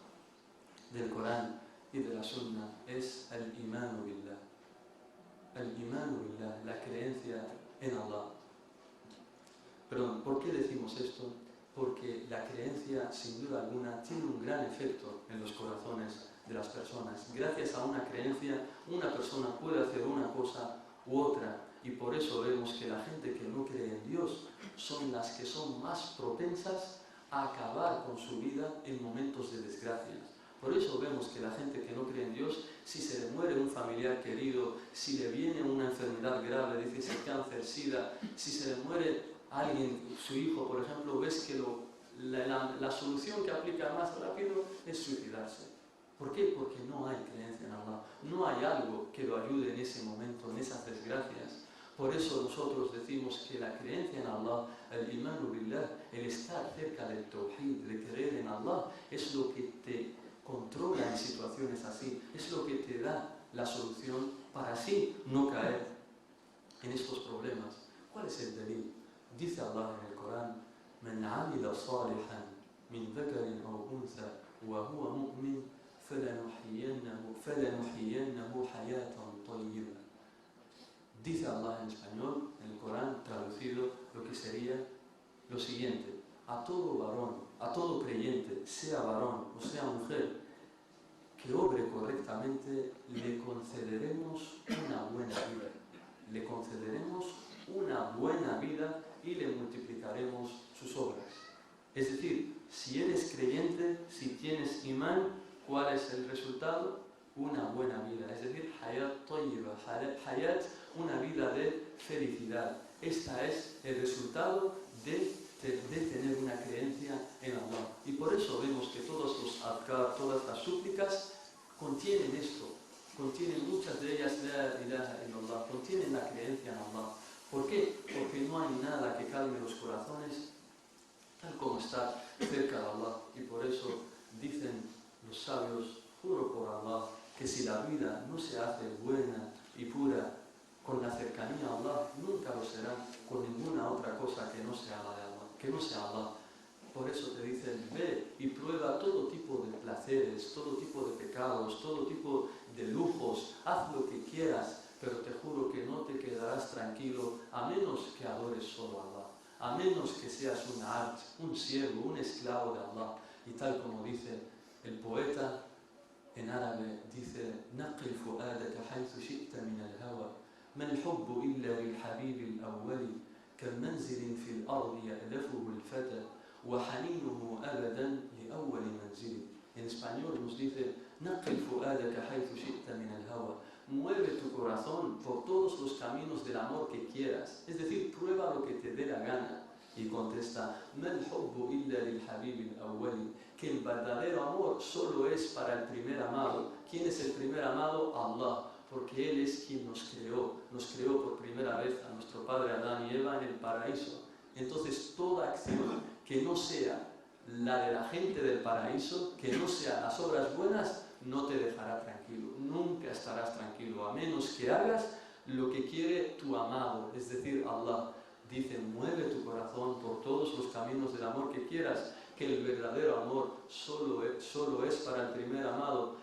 del Corán y de la Sunna es el imanu billah. El imanu billah, la creencia en Allah. Perdón, ¿por qué decimos esto? porque la creencia, sin duda alguna, tiene un gran efecto en los corazones de las personas. Gracias a una creencia, una persona puede hacer una cosa u otra, y por eso vemos que la gente que no cree en Dios son las que son más propensas a acabar con su vida en momentos de desgracia. Por eso vemos que la gente que no cree en Dios, si se le muere un familiar querido, si le viene una enfermedad grave, dice cáncer, sida, si se le muere alguien, su hijo, por ejemplo, ves que la solución que aplica más rápido es suicidarse. ¿Por qué? Porque no hay creencia en Allah. No hay algo que lo ayude en ese momento, en esas desgracias. Por eso nosotros decimos que la creencia en Allah, el imanu billah, el estar cerca del tawhid, de creer en Allah, es lo que te controla en situaciones así, es lo que te da la solución para así no caer en estos problemas. ¿Cuál es el delil? Dice Allah en el Corán: "Man amila salihan min dhakarin aw untha wa huwa mu'min falanuhyiyannahu hayatan tayyiba." Dice Allah en español, en el Corán traducido, lo que sería lo siguiente: a todo varón, a todo creyente, sea varón o sea mujer, que obre correctamente, le concederemos una buena vida. Le concederemos una buena vida y le multiplicaremos sus obras. Es decir, si eres creyente, si tienes imán, ¿cuál es el resultado? Una buena vida, es decir, hayat tayyiba, hayat, una vida de felicidad. Este es el resultado de tener una creencia en Allah. Y por eso vemos que todos los adkar, todas las súplicas contienen esto, contienen muchas de ellas la ilaha illallah, contienen la creencia en Allah. ¿Por qué? Porque no hay nada que calme los corazones tal como estar cerca de Allah. Y por eso dicen los sabios: juro por Allah, que si la vida no se hace buena y pura con la cercanía a Allah, nunca lo será con ninguna otra cosa que no sea la de Allah, que no sea Allah. Por eso te dicen: ve y prueba todo tipo de placeres, todo tipo de pecados, todo tipo de lujos, haz lo que quieras, pero te juro que no te quedarás tranquilo a menos que adores solo a Allah, a menos que seas un abd, un siervo, un esclavo de Allah. Y tal como dice el poeta en árabe, dice: نقل فؤادك حيث شئت من الهوى ما الحب إلا للحبيب الأول كالمنزل في الأرض يألفه الفتى وحنينه أبدا لأول منزل. En español nos dice: نقل فؤادك حيث شئت من الهوى, mueve tu corazón por todos los caminos del amor que quieras, es decir, prueba lo que te dé la gana. Y contesta: ما الحب إلا للحبيب الأول, que el verdadero amor solo es para el primer amado. ¿Quién es el primer amado? Allah, porque Él es quien nos creó por primera vez a nuestro padre Adán y Eva en el paraíso. Entonces toda acción que no sea la de la gente del paraíso, que no sea las obras buenas, no te dejará tranquilo, nunca estarás tranquilo, a menos que hagas lo que quiere tu amado, es decir, Allah. Dice: mueve tu corazón por todos los caminos del amor que quieras, que el verdadero amor solo es para el primer amado.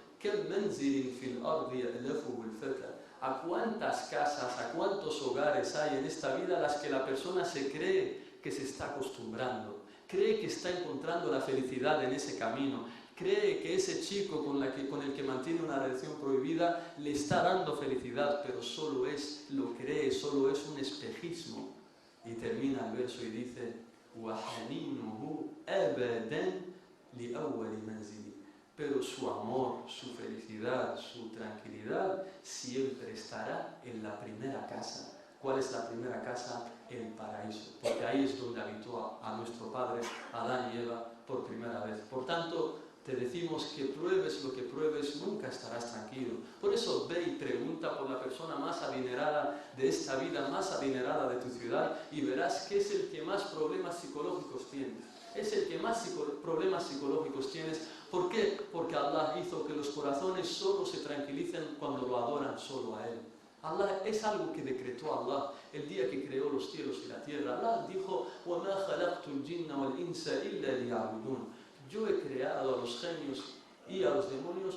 ¿A cuántas casas, a cuántos hogares hay en esta vida a las que la persona se cree que se está acostumbrando, cree que está encontrando la felicidad en ese camino, cree que ese chico con el que mantiene una relación prohibida le está dando felicidad, pero solo es, lo cree, solo es un espejismo? Y termina el verso y dice: وَحَنِينُهُ أَبَدًا لِأَوَّلِ مَنْزِلِ, pero su amor, su felicidad, su tranquilidad siempre estará en la primera casa. ¿Cuál es la primera casa? El paraíso, porque ahí es donde habitó a nuestro padre Adán y Eva por primera vez. Por tanto, te decimos que pruebes lo que pruebes, nunca estarás tranquilo. Por eso ve y pregunta por la persona más adinerada de esta vida, más adinerada de tu ciudad, y verás que es el que más problemas psicológicos tiene. Es el que más problemas psicológicos tienes. ¿Por qué? Porque Allah hizo que los corazones solo se tranquilicen cuando lo adoran solo a Él. Allah es algo que decretó Allah el día que creó los cielos y la tierra. Allah dijo: وَمَا خَلَقْتُ الْجِنَّ وَالْإِنسَ إِلَّا لِيَعْبُدُونَ. Yo he creado a los genios y a los demonios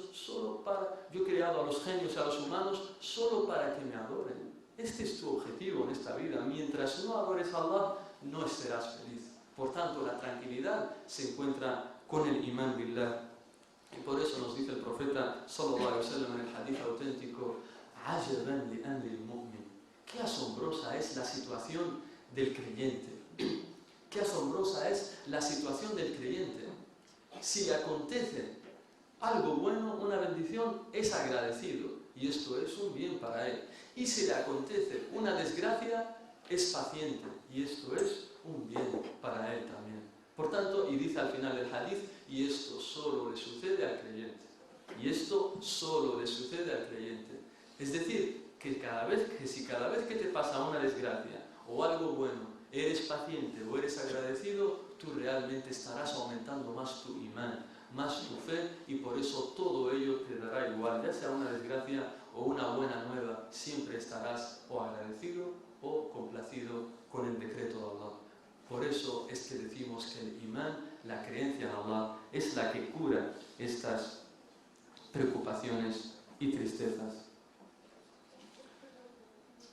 yo he creado a los genios y a los humanos solo para que me adoren. Este es tu objetivo en esta vida. Mientras no adores a Allah, no serás feliz. Por tanto, la tranquilidad se encuentra con el imán billah. Y por eso nos dice el profeta sallallahu alaihi wasallam en el hadith auténtico: "Ajaban li amri al-mu'min". Qué asombrosa es la situación del creyente. Qué asombrosa es la situación del creyente. Si acontece algo bueno, una bendición, es agradecido y esto es un bien para él. Y si le acontece una desgracia, es paciente y esto es un bien para él también. Por tanto, y dice al final del hadith, y esto solo le sucede al creyente. Y esto solo le sucede al creyente. Es decir, que si cada vez que te pasa una desgracia o algo bueno, eres paciente o eres agradecido, tú realmente estarás aumentando más tu imán, más tu fe, y por eso todo ello te dará igual, ya sea una desgracia o una buena nueva, siempre estarás o agradecido o complacido con el decreto de Allah. Por eso es que decimos que el imán, la creencia en Allah, es la que cura estas preocupaciones y tristezas.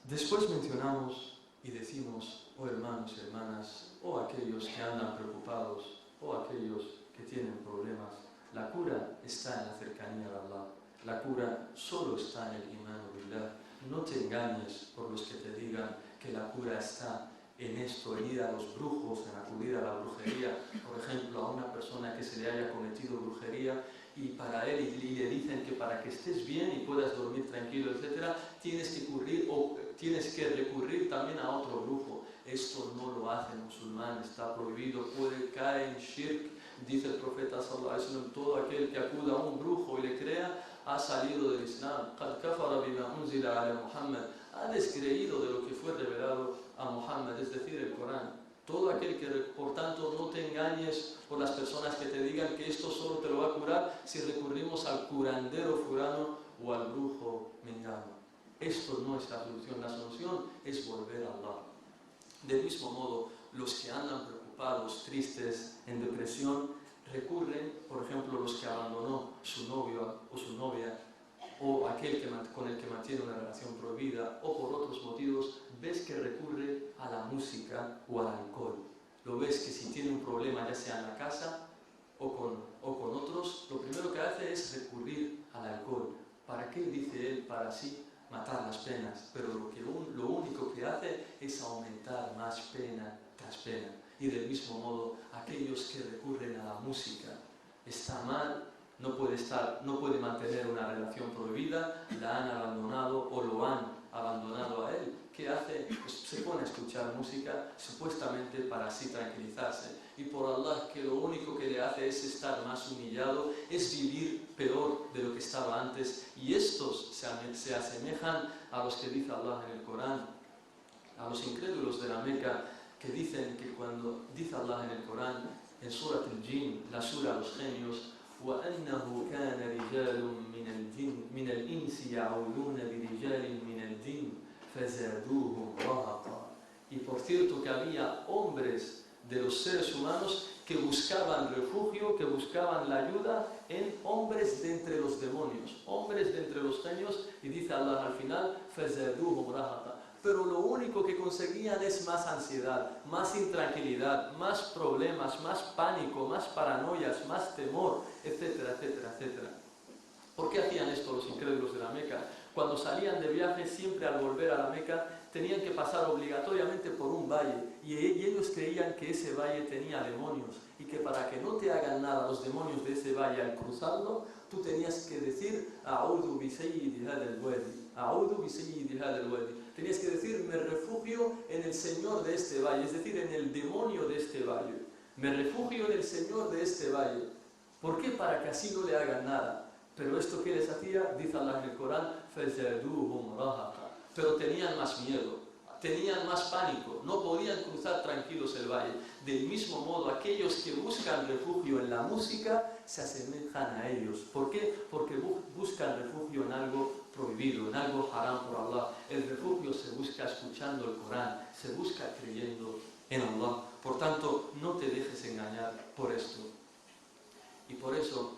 Después mencionamos y decimos, oh hermanos y hermanas, oh aquellos que andan preocupados, oh aquellos que tienen problemas, la cura está en la cercanía de Allah. La cura solo está en el imán billah. No te engañes por los que te digan que la cura está en esto, en ir a los brujos, en acudir a la brujería. Por ejemplo, a una persona que se le haya cometido brujería y para él y le dicen que para que estés bien y puedas dormir tranquilo, etc., tienes que recurrir también a otro brujo. Esto no lo hace el musulmán, está prohibido, puede caer en shirk. Dice el profeta sallallahu alaihi wasallam: todo aquel que acuda a un brujo y le crea ha salido del Islam. قَدْ كَفَرَ بِمَا أُنزِلَ عَلَى مُحَمَّدٍ. Ha descreído de lo que fue revelado a Muhammad, es decir, el Corán. Todo aquel que, por tanto, no te engañes por las personas que te digan que esto solo te lo va a curar si recurrimos al curandero fulano o al brujo mengano. Esto no es la solución. La solución es volver a Allah. Del mismo modo, los que andan preocupados, tristes, en depresión, recurren, por ejemplo, los que abandonó su novio o su novia, o aquel con el que mantiene una relación prohibida, o por otros motivos, ves que recurre a la música o al alcohol. Lo ves que si tiene un problema, ya sea en la casa o con otros, lo primero que hace es recurrir al alcohol. ¿Para qué? Dice él, para así matar las penas, pero lo único que hace es aumentar más pena tras pena. Y del mismo modo, aquellos que recurren a la música, está mal, no puede mantener una relación prohibida, la han abandonado o lo han abandonado a él. ¿Qué hace? Pues se pone a escuchar música supuestamente para así tranquilizarse. Y por Allah, que lo único que le hace es estar más humillado, es vivir peor de lo que estaba antes. Y estos se asemejan a los que dice Allah en el Corán, a los incrédulos de la Meca, que dicen que cuando dice Allah en el Corán, en Surat al-Jinn, la sura a los genios, وَأَنَّهُ كَانَ رِجَالٌ مِنَ الْإِنسِ يَعُوذُونَ بِرِجَالٍ مِنَ الْجِنِّ فَزَادُوهُمْ رَهَقًا. Y por cierto que había hombres de los seres humanos que buscaban refugio, que buscaban la ayuda en hombres de entre los demonios, hombres de entre los genios, y dice Allah al final, فَزَادُوهُمْ رَهَقًا. Pero lo único que conseguían es más ansiedad, más intranquilidad, más problemas, más pánico, más paranoias, más temor, etcétera, etcétera, etcétera. ¿Por qué hacían esto los incrédulos de la Meca? Cuando salían de viaje, siempre al volver a la Meca, tenían que pasar obligatoriamente por un valle, y ellos creían que ese valle tenía demonios, y que para que no te hagan nada los demonios de ese valle al cruzarlo, tú tenías que decir A'udhu bi sayyidi hadha al-wadi, A'udhu bi sayyidi hadha al-wadi. Tenías que decir, me refugio en el Señor de este valle, es decir, en el demonio de este valle. Me refugio en el Señor de este valle. ¿Por qué? Para que así no le hagan nada. Pero esto que les hacía, dice Allah en el Corán, فَزَادُوهُمْ رَهَقًا. Pero tenían más miedo, tenían más pánico, no podían cruzar tranquilos el valle. Del mismo modo, aquellos que buscan refugio en la música se asemejan a ellos. ¿Por qué? Porque buscan refugio en algo prohibido, en algo haram por Allah. El refugio se busca escuchando el Corán, se busca creyendo en Allah. Por tanto, no te dejes engañar por esto. Y por eso,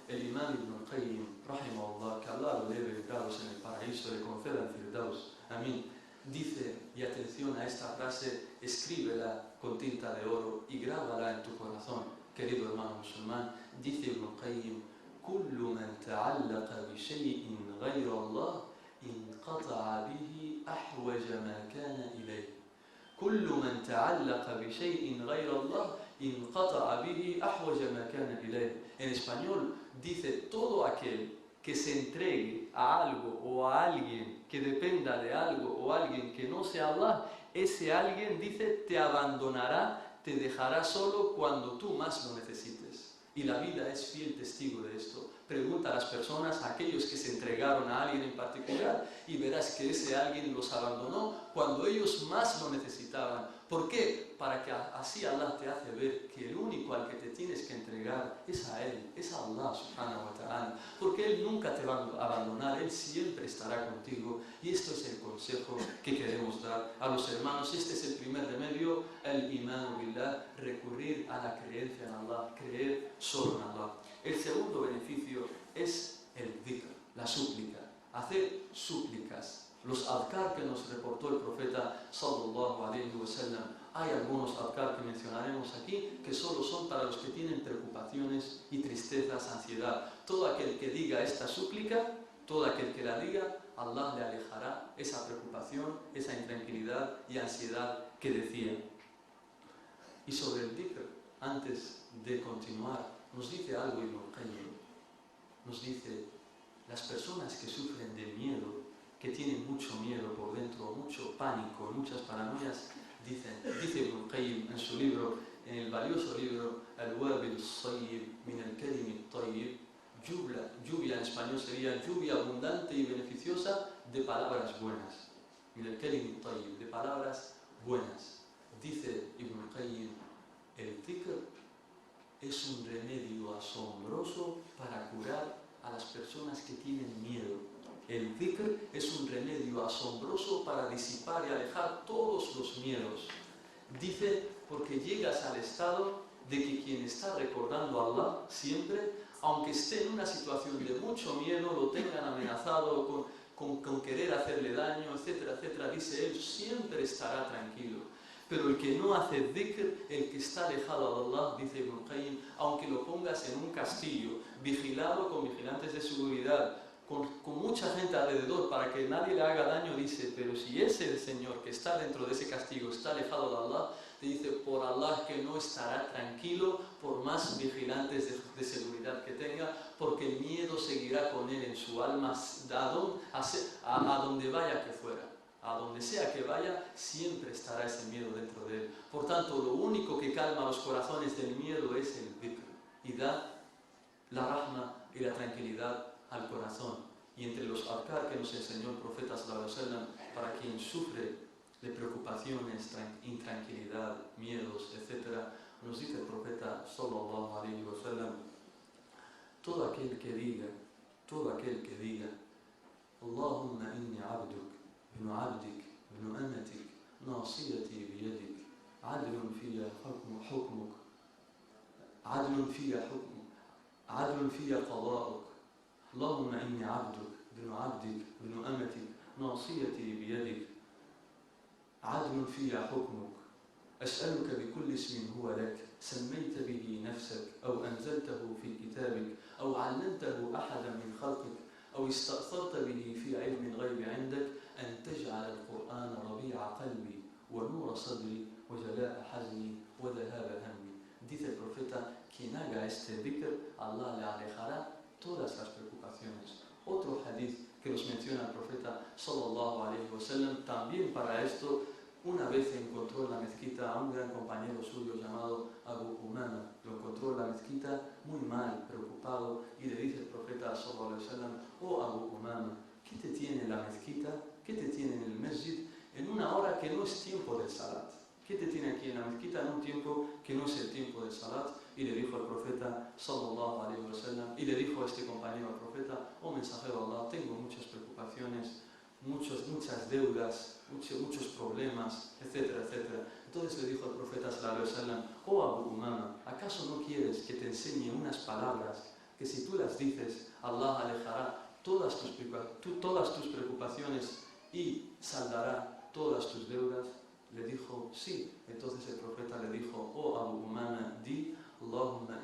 el imam Ibn al-Qayyim, rahimahullah, que Allah lo debe grados en el paraíso, le conceda el Firdaus, amén, dice y atención a esta frase, escríbela con tinta de oro y grábala en tu corazón, querido hermano musulmán. Dice Ibn Qayyim: كل من تعلق بشيء غير الله انقطع به أحوج ما كان إليه. كل من تعلق بشيء غير الله انقطع به أحوج ما كان إليه. En español dice: todo aquel que se entregue a algo o a alguien que dependa de algo o alguien que no sea Allah, ese alguien, dice, te abandonará, te dejará solo cuando tú más lo necesites. Y la vida es fiel testigo de esto. Pregunta a las personas, a aquellos que se entregaron a alguien en particular, y verás que ese alguien los abandonó cuando ellos más lo necesitaban. ¿Por qué? Para que así Allah te hace ver que el único al que te tienes que entregar es a Él, es a Allah subhanahu wa ta'ala. Porque Él nunca te va a abandonar, Él siempre estará contigo. Y esto es el consejo que queremos dar a los hermanos. Este es el primer remedio, el imanu billah, recurrir a la creencia en Allah, creer solo en Allah. El segundo beneficio es el dhikr, la súplica, hacer súplicas. Los adhkar que nos reportó el profeta sallallahu alayhi wa sallam, hay algunos adhkar que mencionaremos aquí que solo son para los que tienen preocupaciones y tristezas, ansiedad. Todo aquel que diga esta súplica, todo aquel que la diga, Allah le alejará esa preocupación, esa intranquilidad y ansiedad que decía. Y sobre el dhikr, antes de continuar, nos dice algo Ibn Qayyim. Nos dice: las personas que sufren de miedo, que tienen mucho miedo por dentro, mucho pánico, muchas paranoias, dice Ibn Qayyim en su libro, en el valioso libro Al-Wabil Sayyib min al-Kalim al-Tayyib, lluvia en español sería lluvia abundante y beneficiosa de palabras buenas. Min al-Kalim al-Tayyib, de palabras buenas. Dice Ibn Qayyim: el dhikr es un remedio asombroso para curar a las personas que tienen miedo. El dhikr es un remedio asombroso para disipar y alejar todos los miedos. Dice, porque llegas al estado de que quien está recordando a Allah siempre, aunque esté en una situación de mucho miedo, lo tengan amenazado con querer hacerle daño, etcétera, etcétera, dice él, siempre estará tranquilo. Pero el que no hace dhikr, el que está alejado de Allah, dice Ibn Qayyim, aunque lo pongas en un castillo, vigilado con vigilantes de seguridad, con mucha gente alrededor para que nadie le haga daño, dice, pero si ese señor que está dentro de ese castillo está alejado de Allah, te dice, por Allah que no estará tranquilo por más vigilantes de seguridad que tenga, porque el miedo seguirá con él en su alma a donde vaya que fuera. A donde sea que vaya, siempre estará ese miedo dentro de él. Por tanto, lo único que calma los corazones del miedo es el dhikr, y da la rahma y la tranquilidad al corazón. Y entre los adhkar que nos enseñó el profeta sallallahu alaihi wasallam, para quien sufre de preocupaciones, intranquilidad, miedos, etc., nos dice el profeta sallallahu alaihi wasallam: todo aquel que diga, Allahumma inni abduk, ibn abdik, ibn amatik, nasiyati biyadik, adlun fiya hukmuk, adlun fiya qada'uk, Allahumma inni abduk, ibn abdik, ibn amatik, nasiyati biyadik, عدل في حكمك أسألك بكل اسم هو لك سميت به نفسك أو أنزلته في كتابك أو علمته أحدا من خلقك أو استأثرت به في علم الغيب عندك أن تجعل القرآن ربيع قلبي ونور صدري وجلاء حزني وذهاب همي. Dice el profeta, quien haga este dhikr, Allah le alejará todas las preocupaciones. Otro hadith que nos menciona el profeta sallallahu alaihi wasallam, también para esto, una vez encontró en la mezquita a un gran compañero suyo llamado Abu Umama. Lo encontró en la mezquita muy mal, preocupado, y le dice el profeta sallallahu alaihi wasallam: oh Abu Umama, ¿qué te tiene en la mezquita? ¿Qué te tiene en el masjid en una hora que no es tiempo del salat? ¿Qué te tiene aquí en la mezquita en un tiempo que no es el tiempo del salat? Y le dijo al profeta sallallahu alaihi wasallam, y le dijo a este compañero al profeta: oh mensajero de Allah, tengo muchas preocupaciones, muchas deudas, muchos problemas, etcétera, etcétera. Entonces le dijo al profeta sallallahu alaihi wasallam: oh Abu Umama, ¿acaso no quieres que te enseñe unas palabras que si tú las dices, Allah alejará todas tus preocupaciones y saldará todas tus deudas? Le dijo, sí. Entonces el profeta le dijo, oh Abu Umama, di, Allahumma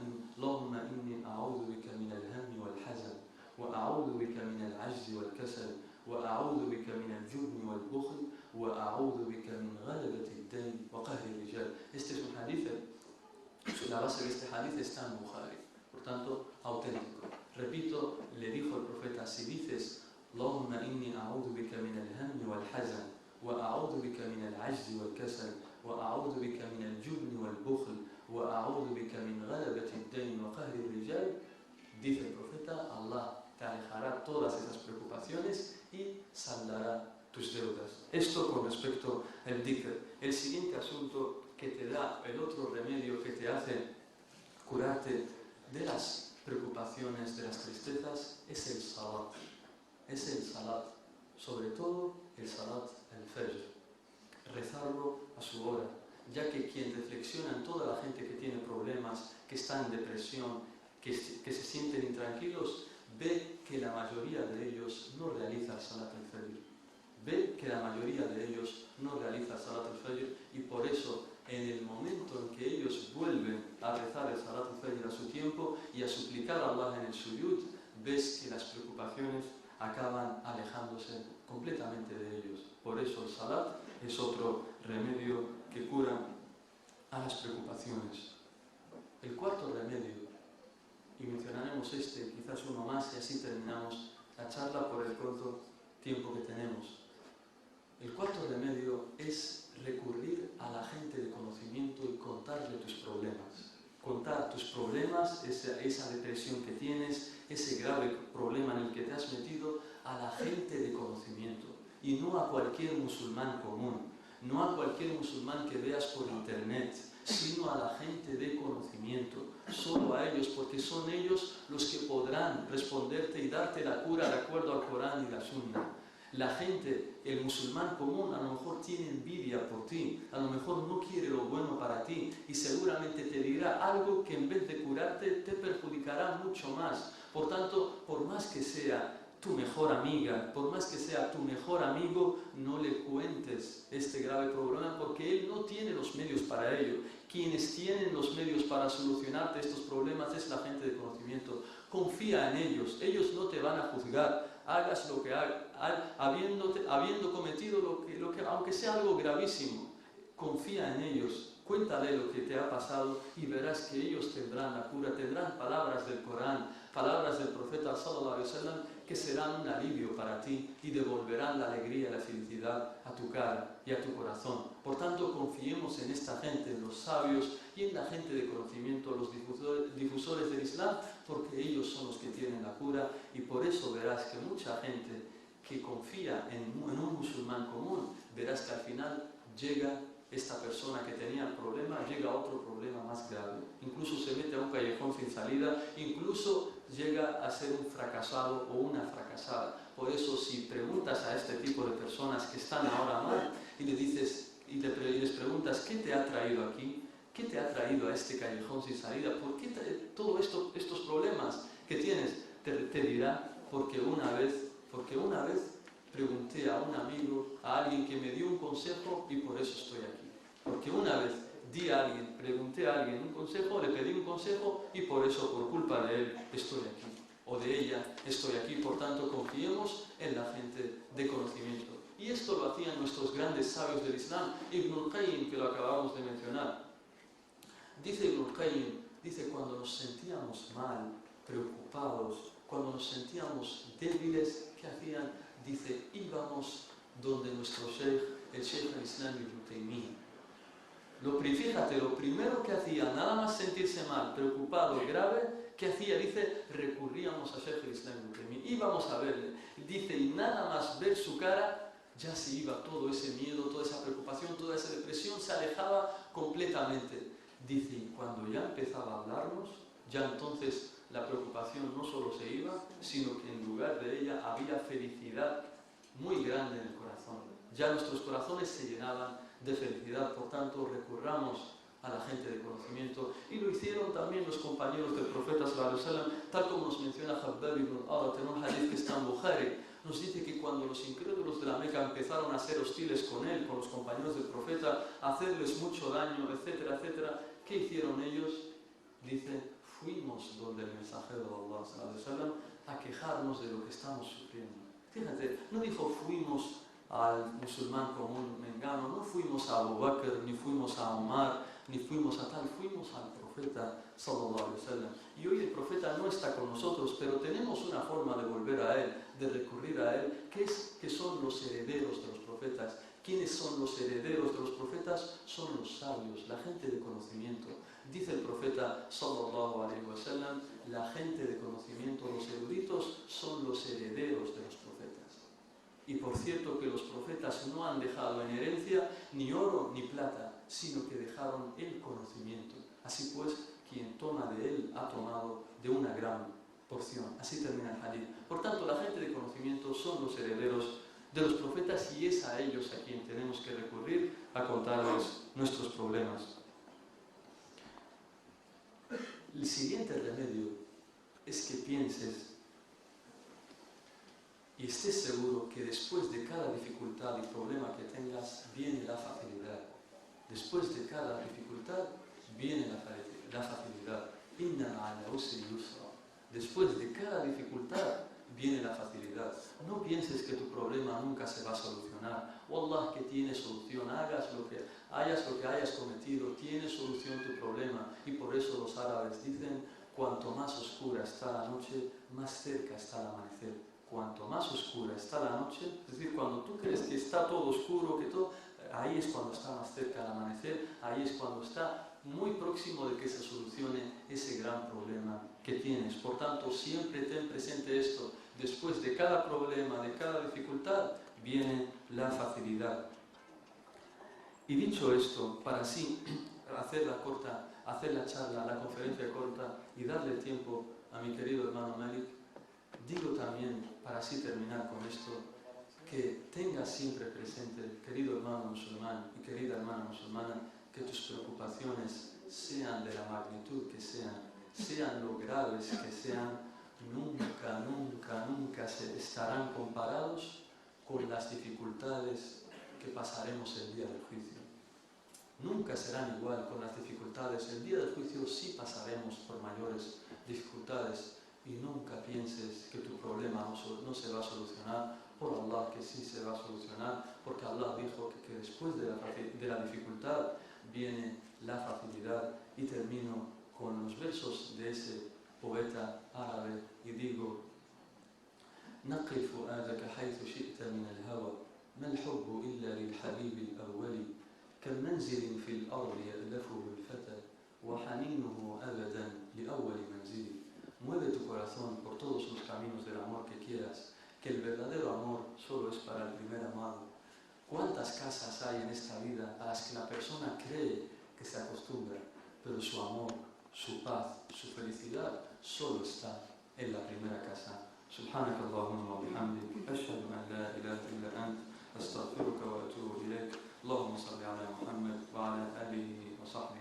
inni a'udhu bika min al-hammi wal-hazan, wa a'udhu bika min al-ajzi wal-kasal, wa a'udhu bika min al-jubni wal-bukhl, wa a'udhu bika min ghalabati ad-dayn wa qahri ar-rijal. Este es un hadith, la base de este hadith está en Bukhari, por tanto, auténtico. Repito, le dijo el profeta, si dices, Allahumma inni a'udhu bika min al-hammi wal-hazan, وأعوذ بك من العجز والكسل وأعوذ بك من الجبن والبخل وأعوذ بك من غلبة الدين وقهر الرجال, dice el profeta, Allah te alejará todas esas preocupaciones y saldará tus deudas. Esto con respecto al dhikr. El siguiente asunto que te da, el otro remedio que te hace curarte de las preocupaciones, de las tristezas, es el salat. Es el salat, sobre todo el salat al-fajr, rezarlo a su hora, ya que quien reflexiona en toda la gente que tiene problemas, que está en depresión, que se sienten intranquilos, ve que la mayoría de ellos no realiza el salat al-fajr. Ve que la mayoría de ellos no realiza el salat al-fajr, y por eso en el momento en que ellos vuelven a rezar el salat al-fajr a su tiempo y a suplicar a Allah en el sujud, ves que las preocupaciones acaban alejándose completamente de ellos. Por eso el salat es otro remedio que cura a las preocupaciones. El cuarto remedio, y mencionaremos este, quizás uno más, y así terminamos la charla por el corto tiempo que tenemos. El cuarto remedio es recurrir a la gente de conocimiento y contarle tus problemas. Contar tus problemas, esa depresión que tienes, ese grave problema en el que te has metido, a la gente de conocimiento. Y no a cualquier musulmán común, no a cualquier musulmán que veas por internet, sino a la gente de conocimiento, solo a ellos, porque son ellos los que podrán responderte y darte la cura de acuerdo al Corán y la Sunna. La gente, el musulmán común, a lo mejor tiene envidia por ti, a lo mejor no quiere lo bueno para ti y seguramente te dirá algo que en vez de curarte te perjudicará mucho más. Por tanto, por más que sea tu mejor amiga, por más que sea tu mejor amigo, no le cuentes este grave problema porque él no tiene los medios para ello. Quienes tienen los medios para solucionarte estos problemas es la gente de conocimiento. Confía en ellos, ellos no te van a juzgar, hagas lo que hagas, habiendo cometido lo que, aunque sea algo gravísimo, confía en ellos, cuéntale lo que te ha pasado y verás que ellos tendrán la cura, tendrán palabras del Corán, palabras del profeta sallallahu alaihi wasallam que serán un alivio para ti y devolverán la alegría y la felicidad a tu cara y a tu corazón. Por tanto, confiemos en esta gente, en los sabios y en la gente de conocimiento, los difusores del Islam, porque ellos son los que tienen la cura, y por eso verás que mucha gente que confía en un musulmán común, verás que al final llega esta persona que tenía el problema, llega a otro problema más grave. Incluso se mete a un callejón sin salida, incluso llega a ser un fracasado o una fracasada. Por eso, si preguntas a este tipo de personas que están ahora mal y le dices y les preguntas ¿qué te ha traído aquí? ¿Qué te ha traído a este callejón sin salida? ¿Por qué todos estos problemas que tienes? Te dirá porque una vez pregunté a un amigo, a alguien que me dio un consejo y por eso estoy aquí. Porque una vez pregunté a alguien un consejo, le pedí un consejo y por eso, por culpa de él, estoy aquí. O de ella, estoy aquí. Por tanto, confiemos en la gente de conocimiento. Y esto lo hacían nuestros grandes sabios del Islam. Ibn al-Qayyim, que lo acabamos de mencionar. Dice Ibn al-Qayyim, dice, cuando nos sentíamos mal, preocupados, cuando nos sentíamos débiles, ¿qué hacían? Dice, íbamos donde nuestro sheikh, el sheikh al-Islam Ibn Taymiyyah. Fíjate, lo primero que hacía, nada más sentirse mal, preocupado, grave, ¿qué hacía? Dice, recurríamos a sheikh al-Islam Ibn Taymiyyah, íbamos a verle. Dice, y nada más ver su cara, ya se iba todo ese miedo, toda esa preocupación, toda esa depresión, se alejaba completamente. Dice, y cuando ya empezaba a hablarnos, ya entonces la preocupación no solo se iba, sino que en lugar de ella había felicidad muy grande en el corazón. Ya nuestros corazones se llenaban de felicidad. Por tanto, recurramos a la gente de conocimiento, y lo hicieron también los compañeros del profeta sallallahu alaihi wasallam, tal como nos menciona Khabbab ibn al-Arat en un hadith que está en Bukhari. nos dice que cuando los incrédulos de la Meca empezaron a ser hostiles con él, con los compañeros del profeta, a hacerles mucho daño, etcétera, etcétera, ¿qué hicieron ellos? Dice, fuimos donde el mensajero de Allah sallallahu alaihi wasallam a quejarnos de lo que estamos sufriendo. Fíjate, no dijo fuimos al musulmán común mengano, no fuimos a Abu Bakr, ni fuimos a Omar, ni fuimos a tal, fuimos al profeta sallallahu alaihi wasallam. Y hoy el profeta no está con nosotros, pero tenemos una forma de volver a él, de recurrir a él, que son los herederos de los profetas. ¿Quiénes son los herederos de los profetas? Son los sabios, la gente de conocimiento. Dice el profeta sallallahu alaihi wasallam, la gente de conocimiento, los eruditos, son los herederos de los profetas. Y por cierto que los profetas no han dejado en herencia ni oro ni plata, sino que dejaron el conocimiento. Así pues, quien toma de él ha tomado de una gran porción. Así termina el hadith. Por tanto, la gente de conocimiento son los herederos de los profetas y es a ellos a quien tenemos que recurrir a contarles nuestros problemas. El siguiente remedio es que pienses y estés seguro que después de cada dificultad y problema que tengas viene la facilidad. Después de cada dificultad viene la facilidad. Inna ma'al usri yusra. Después de cada dificultad viene la facilidad. No pienses que tu problema nunca se va a solucionar. Wallah, que tiene solución. Hagas lo que hayas cometido, tiene solución tu problema. Y por eso los árabes dicen, cuanto más oscura está la noche, más cerca está el amanecer. Cuanto más oscura está la noche, es decir, cuando tú crees que está todo oscuro, que todo, ahí es cuando está más cerca el amanecer, ahí es cuando está muy próximo de que se solucione ese gran problema que tienes. Por tanto, siempre ten presente esto. Después de cada problema, de cada dificultad, viene la facilidad. Y dicho esto, para así hacer la charla, la conferencia corta y darle tiempo a mi querido hermano Malik, digo también, para así terminar con esto, que tengas siempre presente, querido hermano musulmán y querida hermana musulmana, que tus preocupaciones sean de la magnitud que sean lo graves que sean, nunca se estarán comparados con las dificultades que pasaremos el día del juicio. Nunca serán igual con las dificultades. El día del juicio sí pasaremos por mayores dificultades y nunca pienses que tu problema no se va a solucionar. Por Allah que sí se va a solucionar, porque Allah dijo que después de la dificultad viene la facilidad. Y termino con los versos de ese poeta árabe y digo: نقل فؤادك حيث شئت من الهوى ما الحب إلا للحبيب الأول كالمنزل في الأرض يألفه الفتى وحنينه أبدا لأول منزل. Mueve tu corazón por todos los caminos del amor que quieras, que el verdadero amor solo es para el primer amado. ¿Cuántas casas hay en esta vida a las que la persona cree que se acostumbra, pero su amor, su paz, su felicidad solo está en la primera casa? سبحانك اللهم وبحمدك أشهد أن لا إله إلا أنت أستغفرك وأتوب إليك. اللهم صل على محمد وعلى آله وصحبه